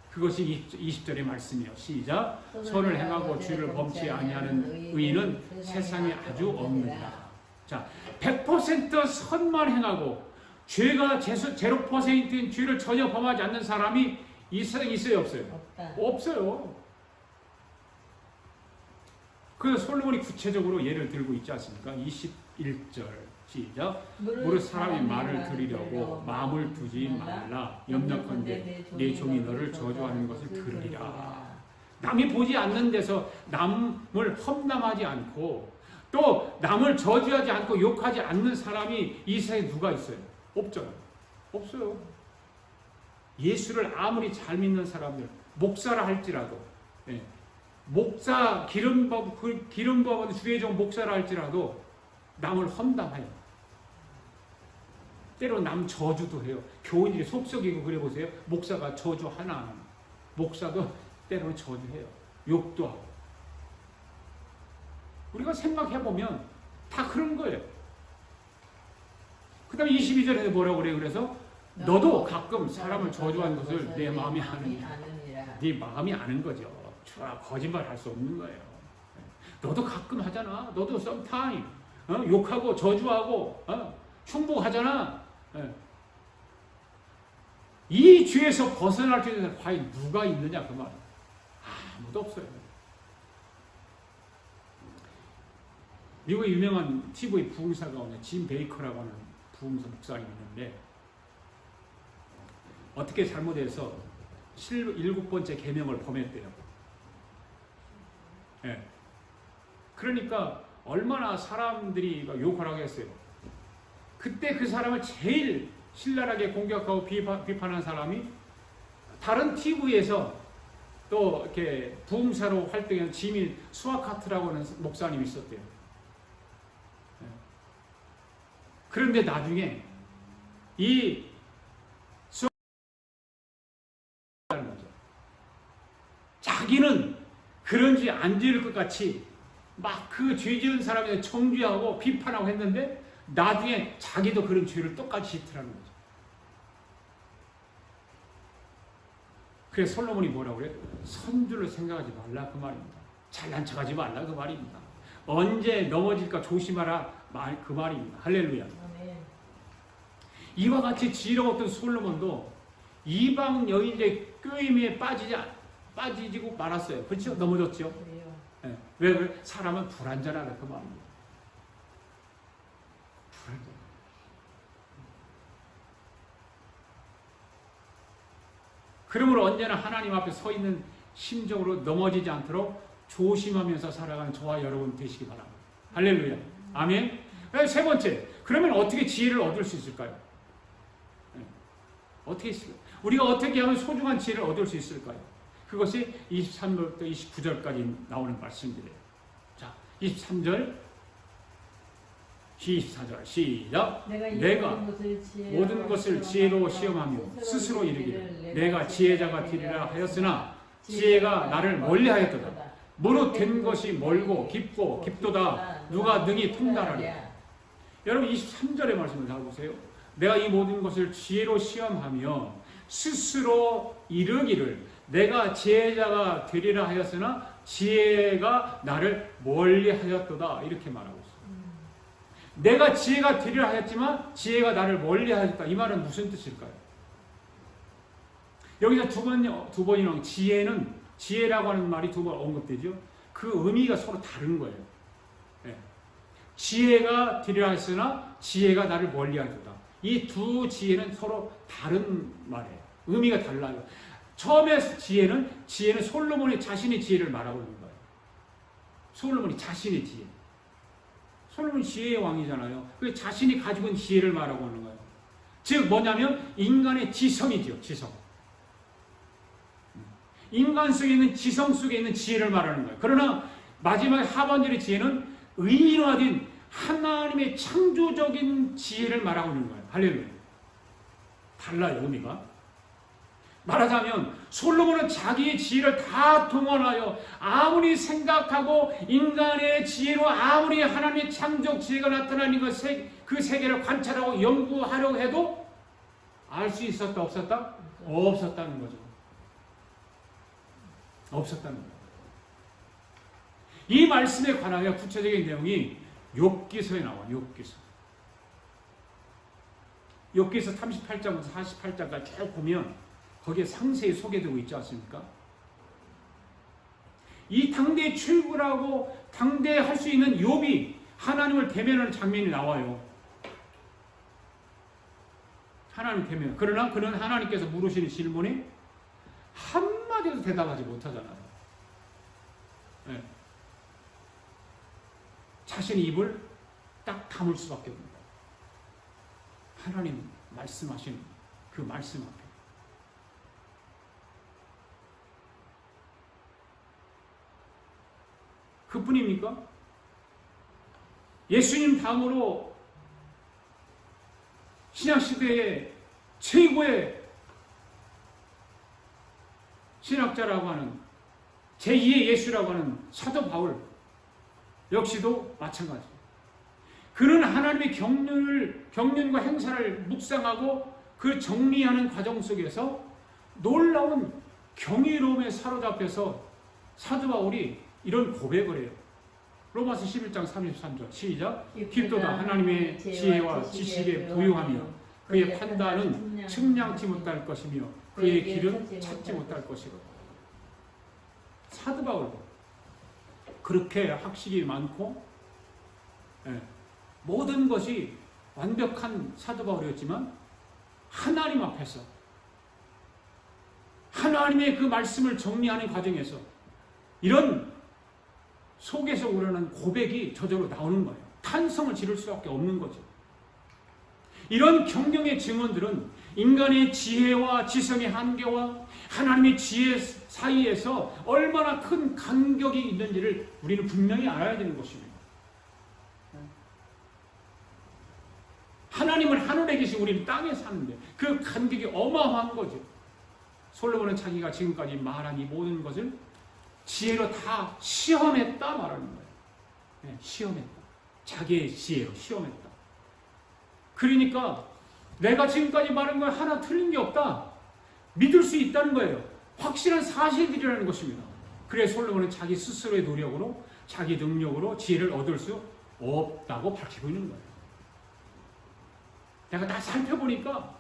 그것이 20절의 말씀이에요. 시작. 선을 행하고 죄를 범치 아니하는 의인은 세상에 아주 없느니라. 자, 100% 선만 행하고 죄가 0%인 죄를 전혀 범하지 않는 사람이 이 세상에 있어요, 없어요? 없다. 없어요. 그 솔로몬이 구체적으로 예를 들고 있지 않습니까? 21절 시작. 무릇 사람이 말을 들으려고 마음을 두지 말라. 염려컨대 내 종이 너를 저주하는 것을 들으리라. 남이 보지 않는 데서 남을 험담하지 않고 또 남을 저주하지 않고 욕하지 않는 사람이 이 세상에 누가 있어요? 없잖아요. 없어요. 예수를 아무리 잘 믿는 사람들, 목사라 할지라도, 목사 기름 부은 주의 종 목사라 할지라도 남을 험담해요. 때로 남 저주도 해요. 교인들이 속썩이고 그래 보세요. 목사가 저주 하나 안 합니다. 목사도 때로는 저주해요. 욕도 하고. 우리가 생각해보면 다 그런 거예요. 그 다음에 22절에 뭐라고 그래요? 그래서 너도 가끔 사람을 저주하는 것을 내 마음이 아느니라. 네 마음이 아는 거죠. 거짓말 할 수 없는 거예요. 너도 가끔 하잖아. 너도 sometime 욕하고 저주하고 흉보하잖아. 이 죄에서 벗어날 수 있는 사람 과연 누가 있느냐 그 말이에요. 아무도 없어요. 미국의 유명한 TV 부흥사 가운데 짐 베이커라고 하는 부흥사 목사님이 있는데 어떻게 잘못해서 7번째 계명을 범했대요. 그러니까 얼마나 사람들이 욕을 하겠어요. 그때 그 사람을 제일 신랄하게 공격하고 비판한 사람이 다른 TV에서 또 이렇게 부흥사로 활동하는 지미 수아카트라고 하는 목사님이 있었대요. 그런데 나중에 이 수아카트라는 거죠. 자기는 그런 죄 안 지을 것 같이 막 그 죄 지은 사람에 청주하고 비판하고 했는데 나중에 자기도 그런 죄를 똑같이 짓더라는 거죠. 그래서 솔로몬이 뭐라고 그래요? 선줄을 생각하지 말라 그 말입니다. 잘난 척하지 말라 그 말입니다. 언제 넘어질까 조심하라 그 말입니다. 할렐루야. 아멘. 이와 같이 지혜로웠던 솔로몬도 이방 여인의 꾀임에 빠지고 말았어요. 그렇죠? 넘어졌죠? 네. 왜 그래? 사람은 불완전하다 그 말입니다. 불완전. 그러므로 언제나 하나님 앞에 서 있는 심정으로 넘어지지 않도록 조심하면서 살아가는 저와 여러분 되시기 바랍니다. 할렐루야. 아멘. 세 번째, 그러면 어떻게 지혜를 얻을 수 있을까요? 어떻게 있을까요? 우리가 어떻게 하면 소중한 지혜를 얻을 수 있을까요? 그것이 23절부터 29절까지 나오는 말씀들이에요. 자, 23절, 24절 시작. 내가 모든 것을 지혜로 시험하며 스스로 이르기를 내가 지혜자가 되리라 하였으나 지혜가 나를 멀리하였도다. 무릇 된 것이 멀고 깊고 깊도다. 누가 능히 통달하리. 여러분 23절의 말씀을 잘 보세요. 내가 이 모든 것을 지혜로 시험하며 스스로 이르기를 내가 지혜자가 되리라 하였으나 지혜가 나를 멀리하였도다. 이렇게 말하고 있어요. 내가 지혜가 되리라 하였지만 지혜가 나를 멀리하였다. 이 말은 무슨 뜻일까요? 여기서 두 번이나 지혜라고 하는 말이 두 번 언급되죠. 그 의미가 서로 다른 거예요. 지혜가 되리라 하였으나 지혜가 나를 멀리하였다. 이 두 지혜는 서로 다른 말이에요. 의미가 달라요. 처음에 지혜는 솔로몬이 자신의 지혜를 말하고 있는 거예요. 솔로몬이 자신의 지혜. 솔로몬이 지혜의 왕이잖아요. 그 자신이 가지고 있는 지혜를 말하고 있는 거예요. 즉 뭐냐면 인간의 지성이죠. 지성. 인간 속에 있는 지성 속에 있는 지혜를 말하는 거예요. 그러나 마지막 하반절의 지혜는 의인화된 하나님의 창조적인 지혜를 말하고 있는 거예요. 할렐루야. 달라요, 의미가. 말하자면 솔로몬은 자기의 지혜를 다 동원하여 아무리 생각하고 인간의 지혜로 아무리 하나님의 창조 지혜가 나타나는 그 세계를 관찰하고 연구하려고 해도 알 수 있었다 없었다? 없었다는 거죠. 없었다는 거예요. 이 말씀에 관하여 구체적인 내용이 욥기서에 나와요. 욥기서 38장부터 48장까지 쭉 보면 거기에 상세히 소개되고 있지 않습니까? 이 당대에 출구라고 당대할 수 있는 욥이 하나님을 대면하는 장면이 나와요. 하나님 되면. 그러나 그는 하나님께서 물으시는 질문에 한마디도 대답하지 못하잖아요. 네. 자신의 입을 딱 다물 수밖에 없습니다. 하나님 말씀하시는 그 말씀 앞에. 그뿐입니까? 예수님 다음으로 신약시대의 최고의 신학자라고 하는 제2의 예수라고 하는 사도 바울 역시도 마찬가지입니다. 그는 하나님의 경륜과 행사를 묵상하고 그 정리하는 과정 속에서 놀라운 경이로움에 사로잡혀서 사도 바울이 이런 고백을 해요. 로마서 11장 33절 시작. 깊도다 하나님의 지혜와 지식에 부유하며 그의 판단은 측량치 못할 것이며 그의 길은 찾지 못할 것이고. 사도 바울도 그렇게 학식이 많고 모든 것이 완벽한 사도 바울이었지만 하나님 앞에서 하나님의 그 말씀을 정리하는 과정에서 이런 속에서 우러나는 고백이 저절로 나오는 거예요. 탄성을 지를 수밖에 없는 거죠. 이런 경경의 증언들은 인간의 지혜와 지성의 한계와 하나님의 지혜 사이에서 얼마나 큰 간격이 있는지를 우리는 분명히 알아야 되는 것입니다. 하나님은 하늘에 계시고 우리는 땅에 사는데 그 간격이 어마어마한 거죠. 솔로몬은 자기가 지금까지 말한 이 모든 것을 지혜로 다 시험했다 말하는 거예요. 네, 시험했다. 자기의 지혜로 시험했다. 그러니까 내가 지금까지 말한 거 하나 틀린 게 없다. 믿을 수 있다는 거예요. 확실한 사실들이라는 것입니다. 그래서 솔로몬은 자기 스스로의 노력으로 자기 능력으로 지혜를 얻을 수 없다고 밝히고 있는 거예요. 내가 다 살펴보니까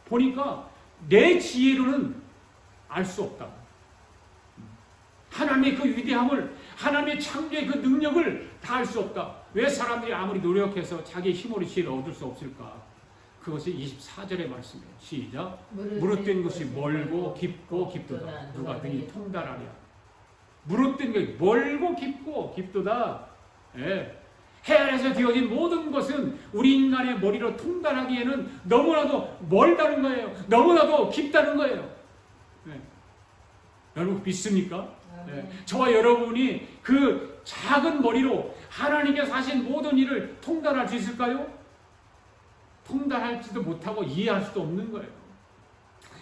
보니까 내 지혜로는 알 수 없다. 하나님의 그 위대함을 하나님의 창조의 그 능력을 다 알 수 없다. 왜 사람들이 아무리 노력해서 자기의 힘으로 지혜를 얻을 수 없을까? 그것이 24절의 말씀이에요. 시작. 무릇 된 것이 멀고 깊고 깊도다. 누가 능히 통달하랴. 무릇 된 것이 멀고 깊고 깊도다. 예. 해 아래서 되어진 모든 것은 우리 인간의 머리로 통달하기에는 너무나도 멀다는 거예요. 너무나도 깊다는 거예요. 네. 여러분 믿습니까? 네. 저와 여러분이 그 작은 머리로 하나님께서 하신 모든 일을 통달할 수 있을까요? 통달할지도 못하고 이해할 수도 없는 거예요.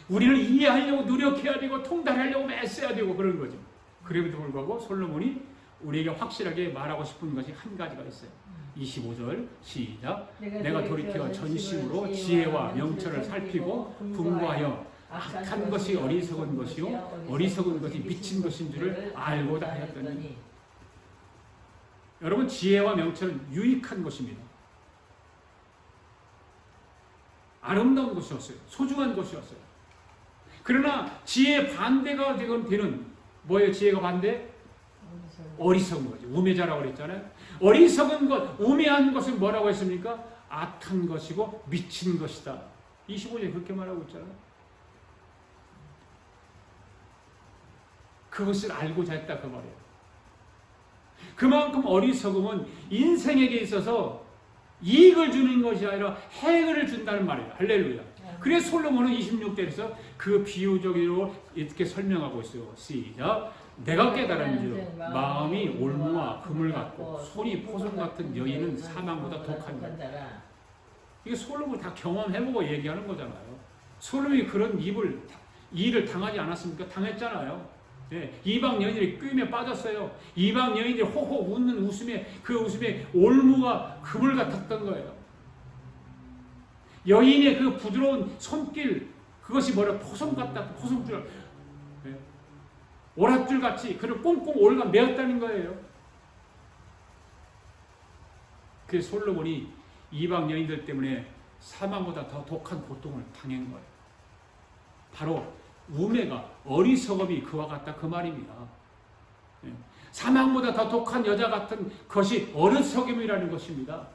우리는 이해하려고 노력해야 되고 통달하려고 애써야 되고 그런 거죠. 그럼에도 불구하고 솔로몬이 우리에게 확실하게 말하고 싶은 것이 한 가지가 있어요. 25절 시작. 내가 돌이켜 전심으로 지혜와 명철을 살피고 분부하여 악한 것이 어리석은 것이요 어리석은 것이 미친 것인 줄을 알고자 하였더니. 여러분 지혜와 명철은 유익한 것입니다. 아름다운 것이었어요. 소중한 것이었어요. 그러나 지혜의 반대가 되는 뭐예요? 지혜가 반대? 어리석은 거죠. 우매자라고 그랬잖아요. 어리석은 것, 우매한 것은 뭐라고 했습니까? 악한 것이고 미친 것이다. 25절에 그렇게 말하고 있잖아요. 그것을 알고자 했다 그 말이에요. 그만큼 어리석음은 인생에게 있어서 이익을 주는 것이 아니라 해를 준다는 말이에요. 할렐루야. 그래서 솔로몬은 26절에서 그 비유적으로 이렇게 설명하고 있어요. 시작. 내가 깨달은즉 마음이 올무와 금을 같고 손이 포성 같은 여인은 사망보다 독한 것. 이게 솔로몬이 다 경험해보고 얘기하는 거잖아요. 솔로몬이 그런 일을 당하지 않았습니까? 당했잖아요. 네, 이방 여인들이 꾀임에 빠졌어요. 이방 여인들이 호호 웃는 웃음에 그 웃음에 올무가 금을 같았던 거예요. 여인의 그 부드러운 손길 그것이 포성 같다. 포성줄 오랏줄 같이 그를 꽁꽁 올가 매었다는 거예요. 그 솔로몬이 이방 여인들 때문에 사망보다 더 독한 고통을 당한 거예요. 바로 우매가 어리석음이 그와 같다 그 말입니다. 사망보다 더 독한 여자 같은 것이 어리석음이라는 것입니다.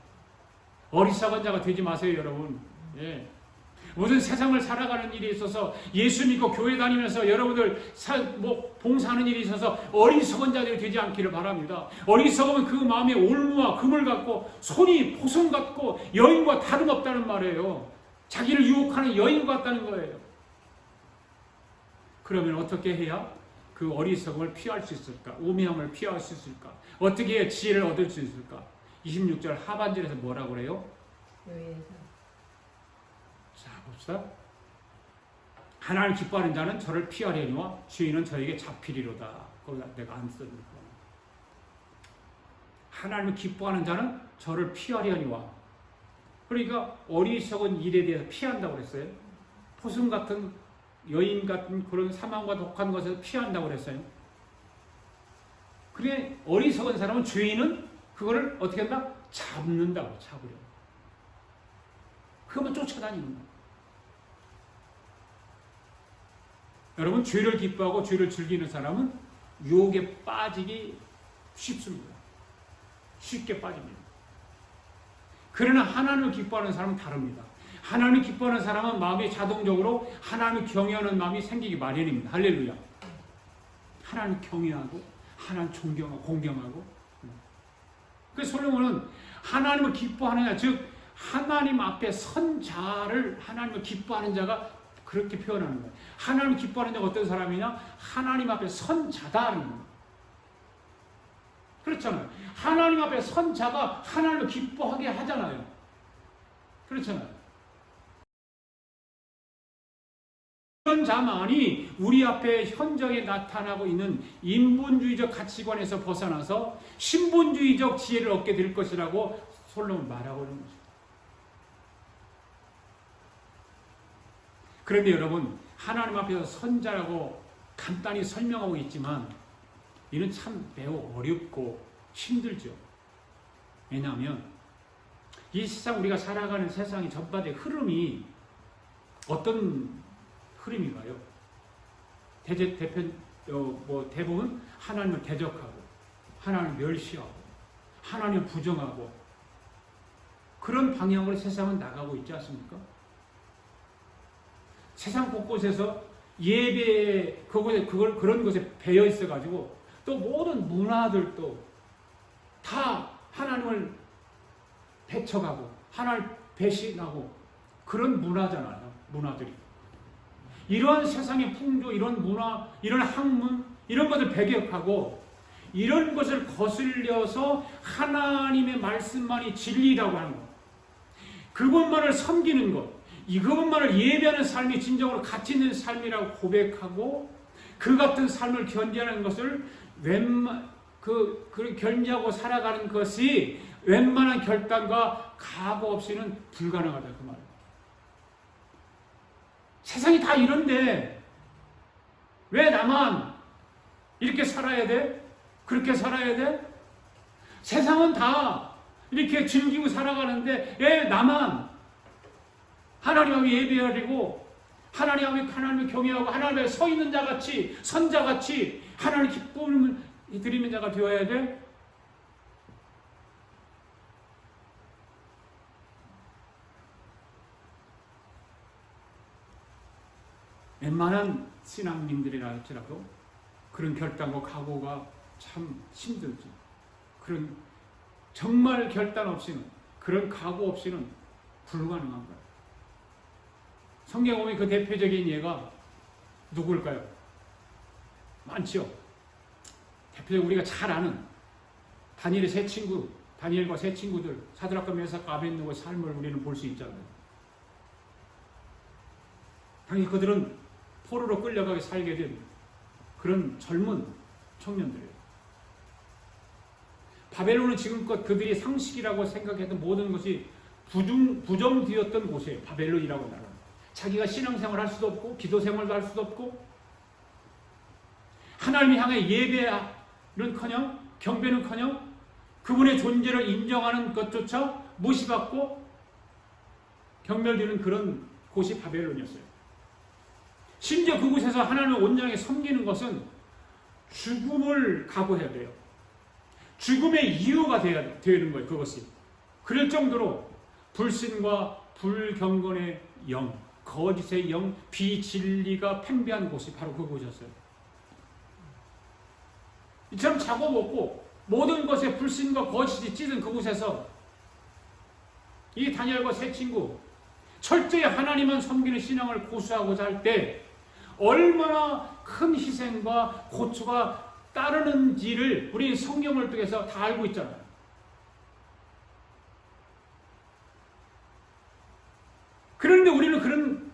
어리석은 자가 되지 마세요, 여러분. 예. 무슨 세상을 살아가는 일이 있어서 예수 믿고 교회 다니면서 여러분들 봉사하는 일이 있어서 어리석은 자들이 되지 않기를 바랍니다. 어리석으면 그 마음에 올무와 금을 갖고 손이 포성 같고 여인과 다름없다는 말이에요. 자기를 유혹하는 여인 같다는 거예요. 그러면 어떻게 해야 그 어리석음을 피할 수 있을까? 우매함을 피할 수 있을까? 어떻게 해야 지혜를 얻을 수 있을까? 26절 하반절에서 뭐라고 그래요? 교회에서 자, 봅시다. 하나님을 기뻐하는 자는 저를 피하려니와 주인은 저에게 잡히리로다. 거기다 내가 안 쓰는 거. 하나님을 기뻐하는 자는 저를 피하려니와. 그러니까 어리석은 일에 대해서 피한다고 그랬어요. 포승 같은 여인 같은 그런 사망과 독한 것에서 피한다고 그랬어요. 그래 어리석은 사람은 죄인은 그거를 어떻게 한다? 잡는다고. 잡으려. 그것만 쫓아다니는 거예요. 여러분, 죄를 기뻐하고 죄를 즐기는 사람은 유혹에 빠지기 쉽습니다. 쉽게 빠집니다. 그러나 하나님을 기뻐하는 사람은 다릅니다. 하나님을 기뻐하는 사람은 마음이 자동적으로 하나님을 경외하는 마음이 생기기 마련입니다. 할렐루야. 하나님을 경외하고 하나님을 존경하고 공경하고. 그래서 솔로몬은 하나님을 기뻐하느냐, 즉 하나님 앞에 선 자를 하나님을 기뻐하는 자가 그렇게 표현하는 거예요. 하나님을 기뻐하는 자가 어떤 사람이냐? 하나님 앞에 선 자다는 거예요. 그렇잖아요. 하나님 앞에 선 자가 하나님을 기뻐하게 하잖아요. 그렇잖아요. 그런 자만이 우리 앞에 현저에 나타나고 있는 인본주의적 가치관에서 벗어나서 신본주의적 지혜를 얻게 될 것이라고 솔로몬은 말하고 있는 거죠. 그런데 여러분, 하나님 앞에서 선자라고 간단히 설명하고 있지만 이는 참 매우 어렵고 힘들죠. 왜냐하면 이 세상, 우리가 살아가는 세상의 전반의 흐름이 어떤 흐름인가요? 대부분 하나님을 대적하고 하나님을 멸시하고 하나님을 부정하고 그런 방향으로 세상은 나가고 있지 않습니까? 세상 곳곳에서 예배 그런 것에 배어 있어가지고 또 모든 문화들도 다 하나님을 배척하고 하나님을 배신하고 그런 문화잖아요. 문화들이. 이러한 세상의 풍조, 이런 문화, 이런 학문, 이런 것을 배격하고 이런 것을 거슬려서 하나님의 말씀만이 진리라고 하는 것, 그것만을 섬기는 것, 이것만을 예배하는 삶이 진정으로 가치 있는 삶이라고 고백하고 그 같은 삶을 견디하는 것을 견디하고 살아가는 것이 웬만한 결단과 각오 없이는 불가능하다 그 말이에요. 세상이 다 이런데 왜 나만 이렇게 살아야 돼? 그렇게 살아야 돼? 세상은 다 이렇게 즐기고 살아가는데 왜 나만 하나님 앞에 예배하려고 하나님을 경외하고 하나님 앞에 서 있는 자같이 선자같이 하나님 기쁨을 드리는 자가 되어야 돼? 웬만한 신앙님들이라 할지라도 그런 결단과 각오가 참 힘들죠. 그런 정말 결단 없이는, 그런 각오 없이는 불가능한 거예요. 성경에 보면 그 대표적인 예가 누구일까요? 많죠. 대표적으로 우리가 잘 아는 다니엘의 세 친구, 다니엘과 세 친구들, 사드락과 메삭과 아벳느고의 삶을 우리는 볼 수 있잖아요. 당연히 그들은 포로로 끌려가게 살게 된 그런 젊은 청년들이에요. 바벨론은 지금껏 그들이 상식이라고 생각했던 모든 것이 부정되었던 곳이에요. 바벨론이라고 나라. 자기가 신앙생활 할 수도 없고 기도 생활도 할 수도 없고 하나님을 향해 예배는커녕 경배는커녕 그분의 존재를 인정하는 것조차 무시받고 경멸되는 그런 곳이 바벨론이었어요. 심지어 그곳에서 하나님을 온전하게 섬기는 것은 죽음을 각오해야 돼요. 죽음의 이유가 되는 거예요. 그것이. 그럴 정도로 불신과 불경건의 영, 거짓의 영, 비진리가 팽배한 곳이 바로 그곳이었어요. 이처럼 자고 먹고 모든 것에 불신과 거짓이 찌든 그곳에서 이 다니엘과 세 친구 철저히 하나님만 섬기는 신앙을 고수하고자 할 때 얼마나 큰 희생과 고초가 따르는지를 우리 성경을 통해서 다 알고 있잖아요. 그런데 우리는 그런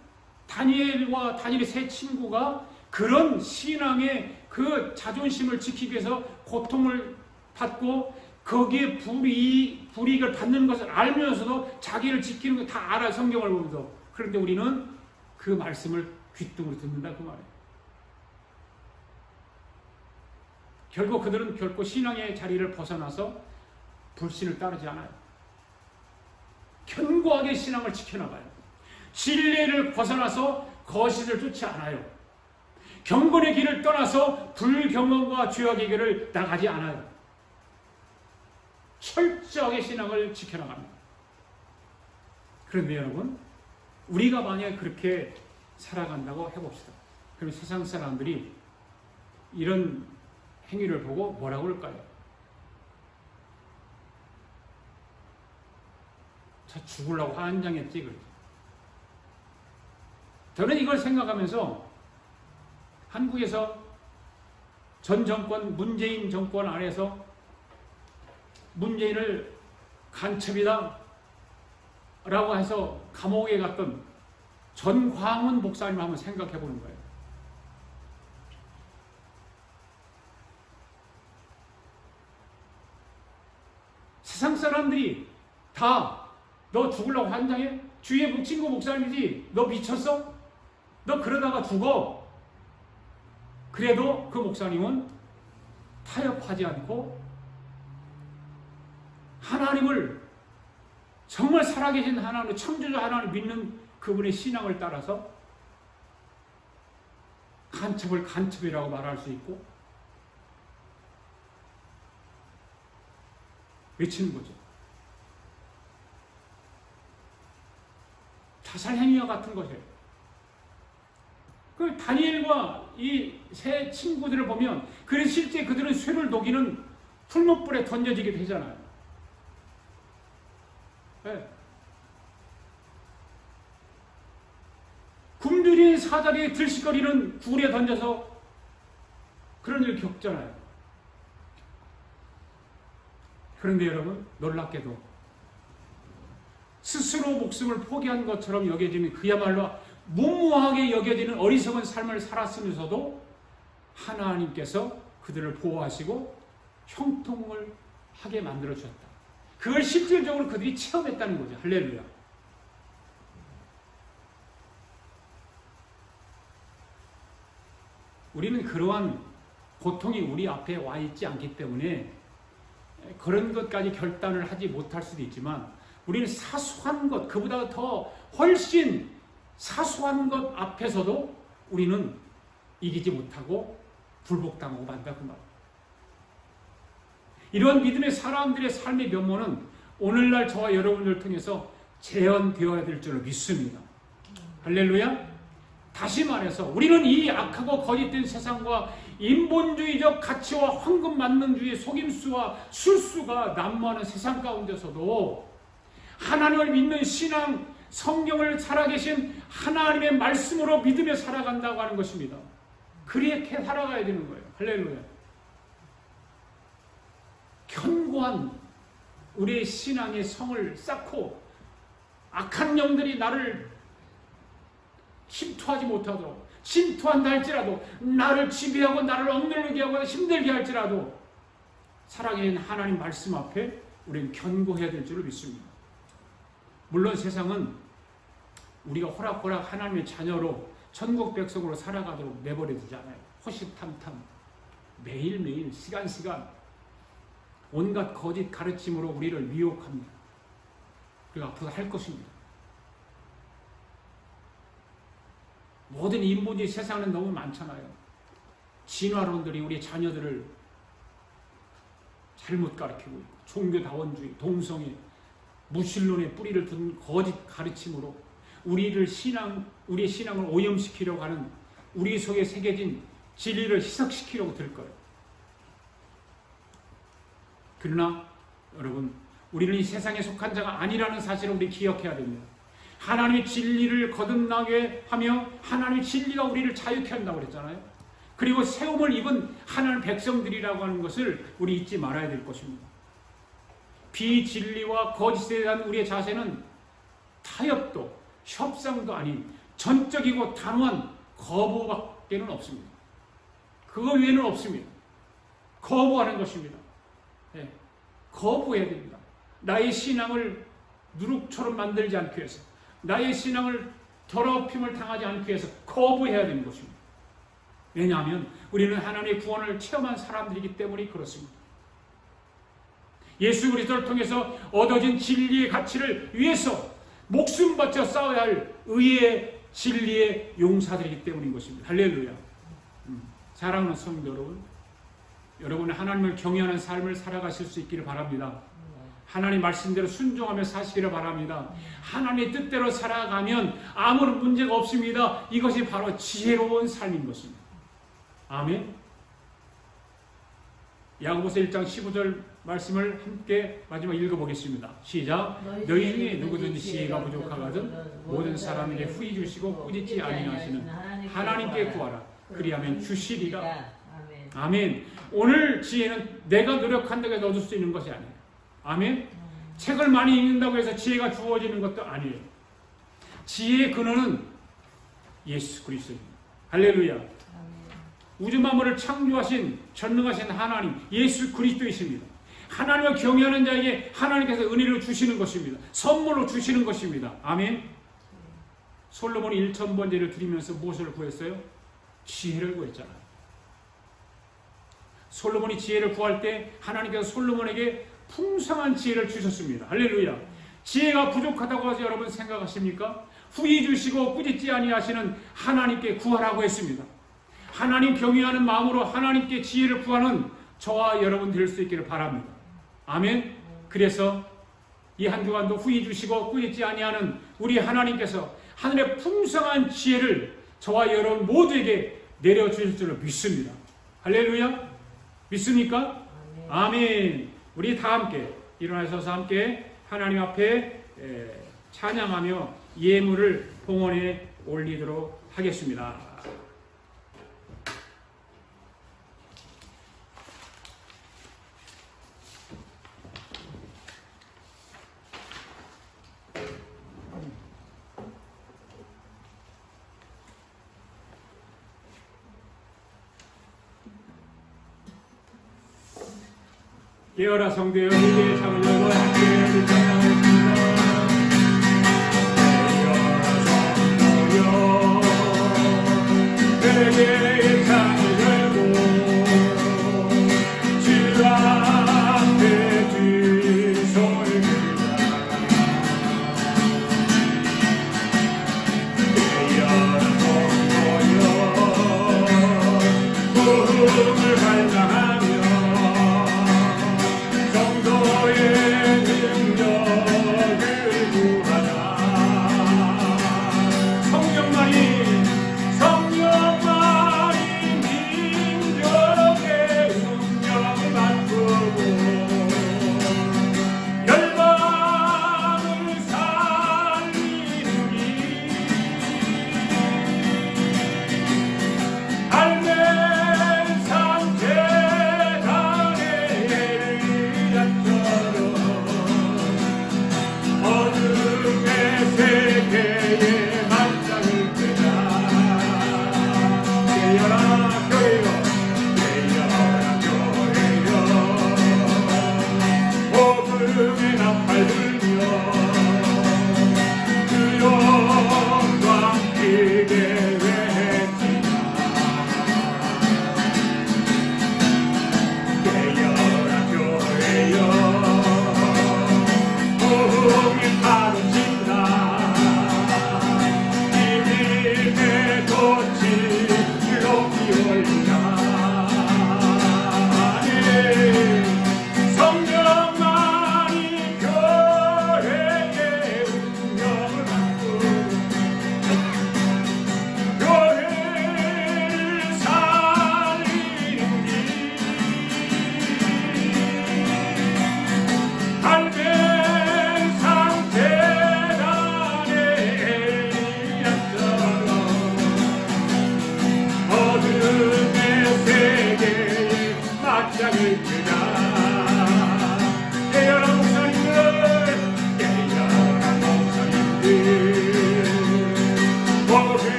다니엘과 다니엘의 세 친구가 그런 신앙의 그 자존심을 지키기 위해서 고통을 받고 거기에 불이익을 받는 것을 알면서도 자기를 지키는 거 다 알아요. 성경을 보면서. 그런데 우리는 그 말씀을 귀뚱으로 듣는다 그 말이에요. 결국 그들은 결코 신앙의 자리를 벗어나서 불신을 따르지 않아요. 견고하게 신앙을 지켜나가요. 진리를 벗어나서 거짓을 쫓지 않아요. 경건의 길을 떠나서 불경건과 죄악의 길을 나가지 않아요. 철저하게 신앙을 지켜나갑니다. 그런데 여러분, 우리가 만약에 그렇게 살아간다고 해봅시다. 그럼 세상 사람들이 이런 행위를 보고 뭐라고 그럴까요? 저 죽으려고 환장했지 그러죠. 저는 이걸 생각하면서 한국에서 전 정권, 문재인 정권 안에서 문재인을 간첩이다 라고 해서 감옥에 갔던 전광훈 목사님 한번 생각해 보는 거예요. 세상 사람들이 다 너 죽으려고 환장해? 주위의 친구 목사님이지? 너 미쳤어? 너 그러다가 죽어. 그래도 그 목사님은 타협하지 않고 하나님을 정말 살아계신 하나님, 창조자 하나님 믿는 그분의 신앙을 따라서 간첩을 간첩이라고 말할 수 있고 외치는 거죠. 자살 행위와 같은 것이에요. 그 다니엘과 이 세 친구들을 보면 그래서 실제 그들은 쇠를 녹이는 풀목불에 던져지게 되잖아요. 네. 굶주린 사자리에 들식거리는 굴에 던져서 그런 일을 겪잖아요. 그런데 여러분, 놀랍게도 스스로 목숨을 포기한 것처럼 여겨지는 그야말로 무모하게 여겨지는 어리석은 삶을 살았으면서도 하나님께서 그들을 보호하시고 형통을 하게 만들어 주셨다. 그걸 실질적으로 그들이 체험했다는 거죠. 할렐루야. 우리는 그러한 고통이 우리 앞에 와 있지 않기 때문에 그런 것까지 결단을 하지 못할 수도 있지만 우리는 사소한 것, 그보다 더 훨씬 사소한 것 앞에서도 우리는 이기지 못하고 불복당하고 만다 그 말. 이러한 믿음의 사람들의 삶의 면모는 오늘날 저와 여러분들을 통해서 재현되어야 될 줄로 믿습니다. 할렐루야. 다시 말해서 우리는 이 악하고 거짓된 세상과 인본주의적 가치와 황금만능주의 속임수와 술수가 난무하는 세상 가운데서도 하나님을 믿는 신앙, 성경을 살아계신 하나님의 말씀으로 믿으며 살아간다고 하는 것입니다. 그렇게 살아가야 되는 거예요. 할렐루야. 견고한 우리의 신앙의 성을 쌓고 악한 영들이 나를 침투하지 못하도록, 침투한다 할지라도 나를 지배하고 나를 억누르게 하고 힘들게 할지라도 살아계신 하나님 말씀 앞에 우리는 견고해야 될 줄을 믿습니다. 물론 세상은 우리가 호락호락 하나님의 자녀로 천국 백성으로 살아가도록 내버려두잖아요. 호시탐탐 매일매일 시간시간 온갖 거짓 가르침으로 우리를 미혹합니다. 그리고 앞으로 할 것입니다. 모든 인본주의 세상은 너무 많잖아요. 진화론들이 우리 자녀들을 잘못 가르치고 있고 종교다원주의, 동성애 무신론의 뿌리를 둔 거짓 가르침으로 우리의 신앙을 오염시키려고 하는 우리 속에 새겨진 진리를 희석시키려고 들 거예요. 그러나 여러분, 우리는 이 세상에 속한 자가 아니라는 사실을 우리 기억해야 됩니다. 하나님의 진리를 거듭나게 하며 하나님의 진리가 우리를 자유케 한다고 그랬잖아요. 그리고 세움을 입은 하나님의 백성들이라고 하는 것을 우리 잊지 말아야 될 것입니다. 비진리와 거짓에 대한 우리의 자세는 타협도 협상도 아닌 전적이고 단호한 거부밖에는 없습니다. 그거 외에는 없습니다. 거부하는 것입니다. 네. 거부해야 됩니다. 나의 신앙을 누룩처럼 만들지 않기 위해서, 나의 신앙을 더럽힘을 당하지 않기 위해서 거부해야 되는 것입니다. 왜냐하면 우리는 하나님의 구원을 체험한 사람들이기 때문에 그렇습니다. 예수 그리스도를 통해서 얻어진 진리의 가치를 위해서 목숨 바쳐 싸워야 할 의의 진리의 용사들이기 때문인 것입니다. 할렐루야. 사랑하는 성도 여러분, 여러분은 하나님을 경외하는 삶을 살아가실 수 있기를 바랍니다. 하나님 말씀대로 순종하며 사시기를 바랍니다. 하나님의 뜻대로 살아가면 아무런 문제가 없습니다. 이것이 바로 지혜로운 삶인 것입니다. 아멘. 야고보서 1장 15절 말씀을 함께 마지막 읽어보겠습니다. 시작. 너희 중에 누구든지 지혜가 부족하거든 모든 사람에게 후히 주시고 꾸짖지 아니하시는 하나님께 구하라. 그리하면 주시리라. 아멘. 오늘 지혜는 내가 노력한다고 해서 얻을 수 있는 것이 아니에요. 아멘. 책을 많이 읽는다고 해서 지혜가 주어지는 것도 아니에요. 지혜의 근원은 예수 그리스도입니다. 할렐루야. 우주 만물을 창조하신 전능하신 하나님 예수 그리스도이십니다. 하나님을 경외하는 자에게 하나님께서 은혜를 주시는 것입니다. 선물로 주시는 것입니다. 아멘. 솔로몬이 1000번제를 드리면서 무엇을 구했어요? 지혜를 구했잖아요. 솔로몬이 지혜를 구할 때 하나님께서 솔로몬에게 풍성한 지혜를 주셨습니다. 할렐루야. 지혜가 부족하다고 하지 여러분 생각하십니까? 후히 주시고 꾸짖지 아니하시는 하나님께 구하라고 했습니다. 하나님 경외하는 마음으로 하나님께 지혜를 구하는 저와 여러분 될 수 있기를 바랍니다. 아멘. 그래서 이 한 주간도 후히 주시고 꾸짖지 아니하는 우리 하나님께서 하늘의 풍성한 지혜를 저와 여러분 모두에게 내려주실 줄로 믿습니다. 할렐루야. 믿습니까? 아멘. 우리 다 함께 일어나셔서 함께 하나님 앞에 찬양하며 예물을 봉헌에 올리도록 하겠습니다. 깨어라 성도여, 우리의 창을 열고 함께 찬양하겠습니다. 깨어라 성도여, 내게 창을 열고 주 앞에 두 손을 들자. 깨어라 성도여, 복음을 발장하며 성도의 능력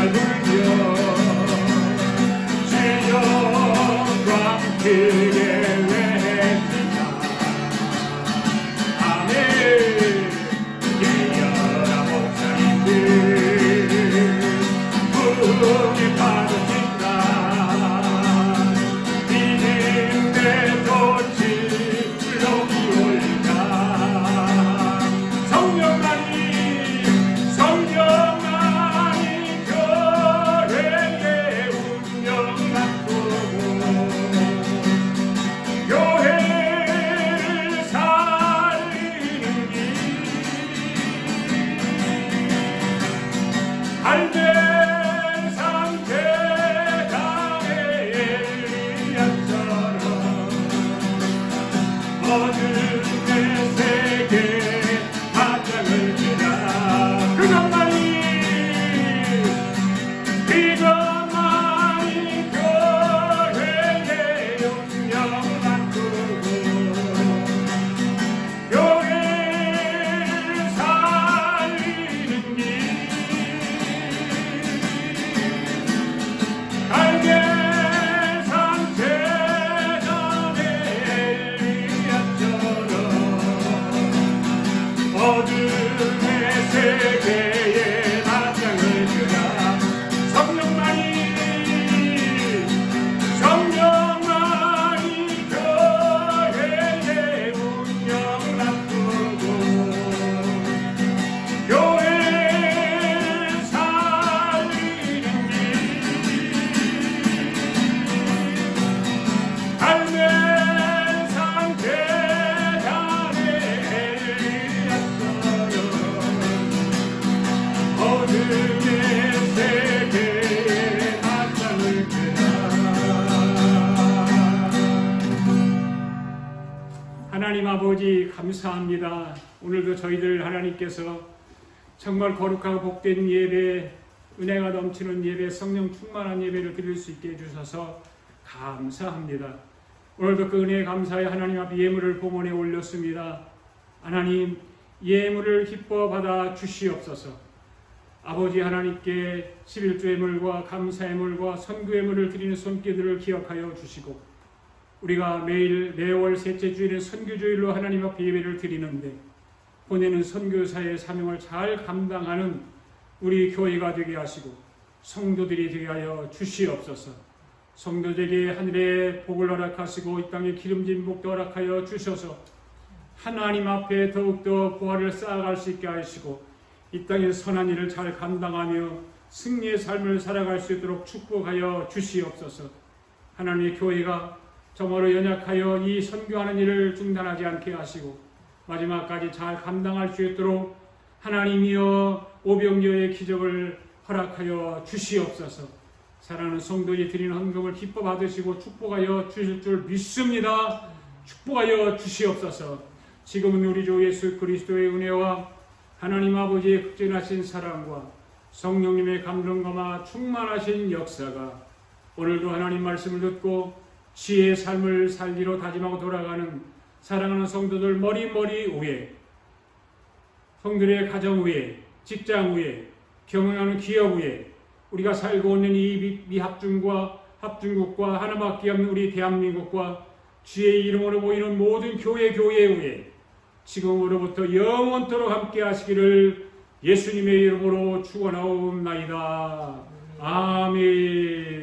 부르며 주여와 함께 하나님 아버지 감사합니다. 오늘도 저희들 하나님께서 정말 거룩하고 복된 예배, 은혜가 넘치는 예배, 성령 충만한 예배를 드릴 수 있게 해주셔서 감사합니다. 오늘도 그 은혜에 감사해 하나님 앞에 예물을 봉헌에 올렸습니다. 하나님 예물을 기뻐 받아 주시옵소서. 아버지 하나님께 11조 예물과 감사 예물과 선교 예물을 드리는 손길들을 기억하여 주시고 우리가 매월 셋째 주일은 선교주일로 하나님 앞에 예배를 드리는데 보내는 선교사의 사명을 잘 감당하는 우리 교회가 되게 하시고 성도들이 되게 하여 주시옵소서. 성도들에게 하늘의 복을 허락하시고 이 땅에 기름진 복도 허락하여 주셔서 하나님 앞에 더욱더 보화를 쌓아갈 수 있게 하시고 이 땅의 선한 일을 잘 감당하며 승리의 삶을 살아갈 수 있도록 축복하여 주시옵소서. 하나님의 교회가 정말로 연약하여 이 선교하는 일을 중단하지 않게 하시고 마지막까지 잘 감당할 수 있도록 하나님이여 오병이어의 기적을 허락하여 주시옵소서. 사랑하는 성도들이 드리는 헌금을 기뻐 받으시고 축복하여 주실 줄 믿습니다. 축복하여 주시옵소서. 지금은 우리 주 예수 그리스도의 은혜와 하나님 아버지의 극진하신 사랑과 성령님의 감동과 충만하신 역사가 오늘도 하나님 말씀을 듣고 지혜의 삶을 살기로 다짐하고 돌아가는 사랑하는 성도들 머리 위에, 성들의 가정 위에, 직장 위에, 경영하는 기업 위에, 우리가 살고 있는 이 미합중과 합중국과 하나밖에 없는 우리 대한민국과 주의 이름으로 모이는 모든 교회 위에 지금으로부터 영원토록 함께 하시기를 예수님의 이름으로 축원하옵나이다. 아멘.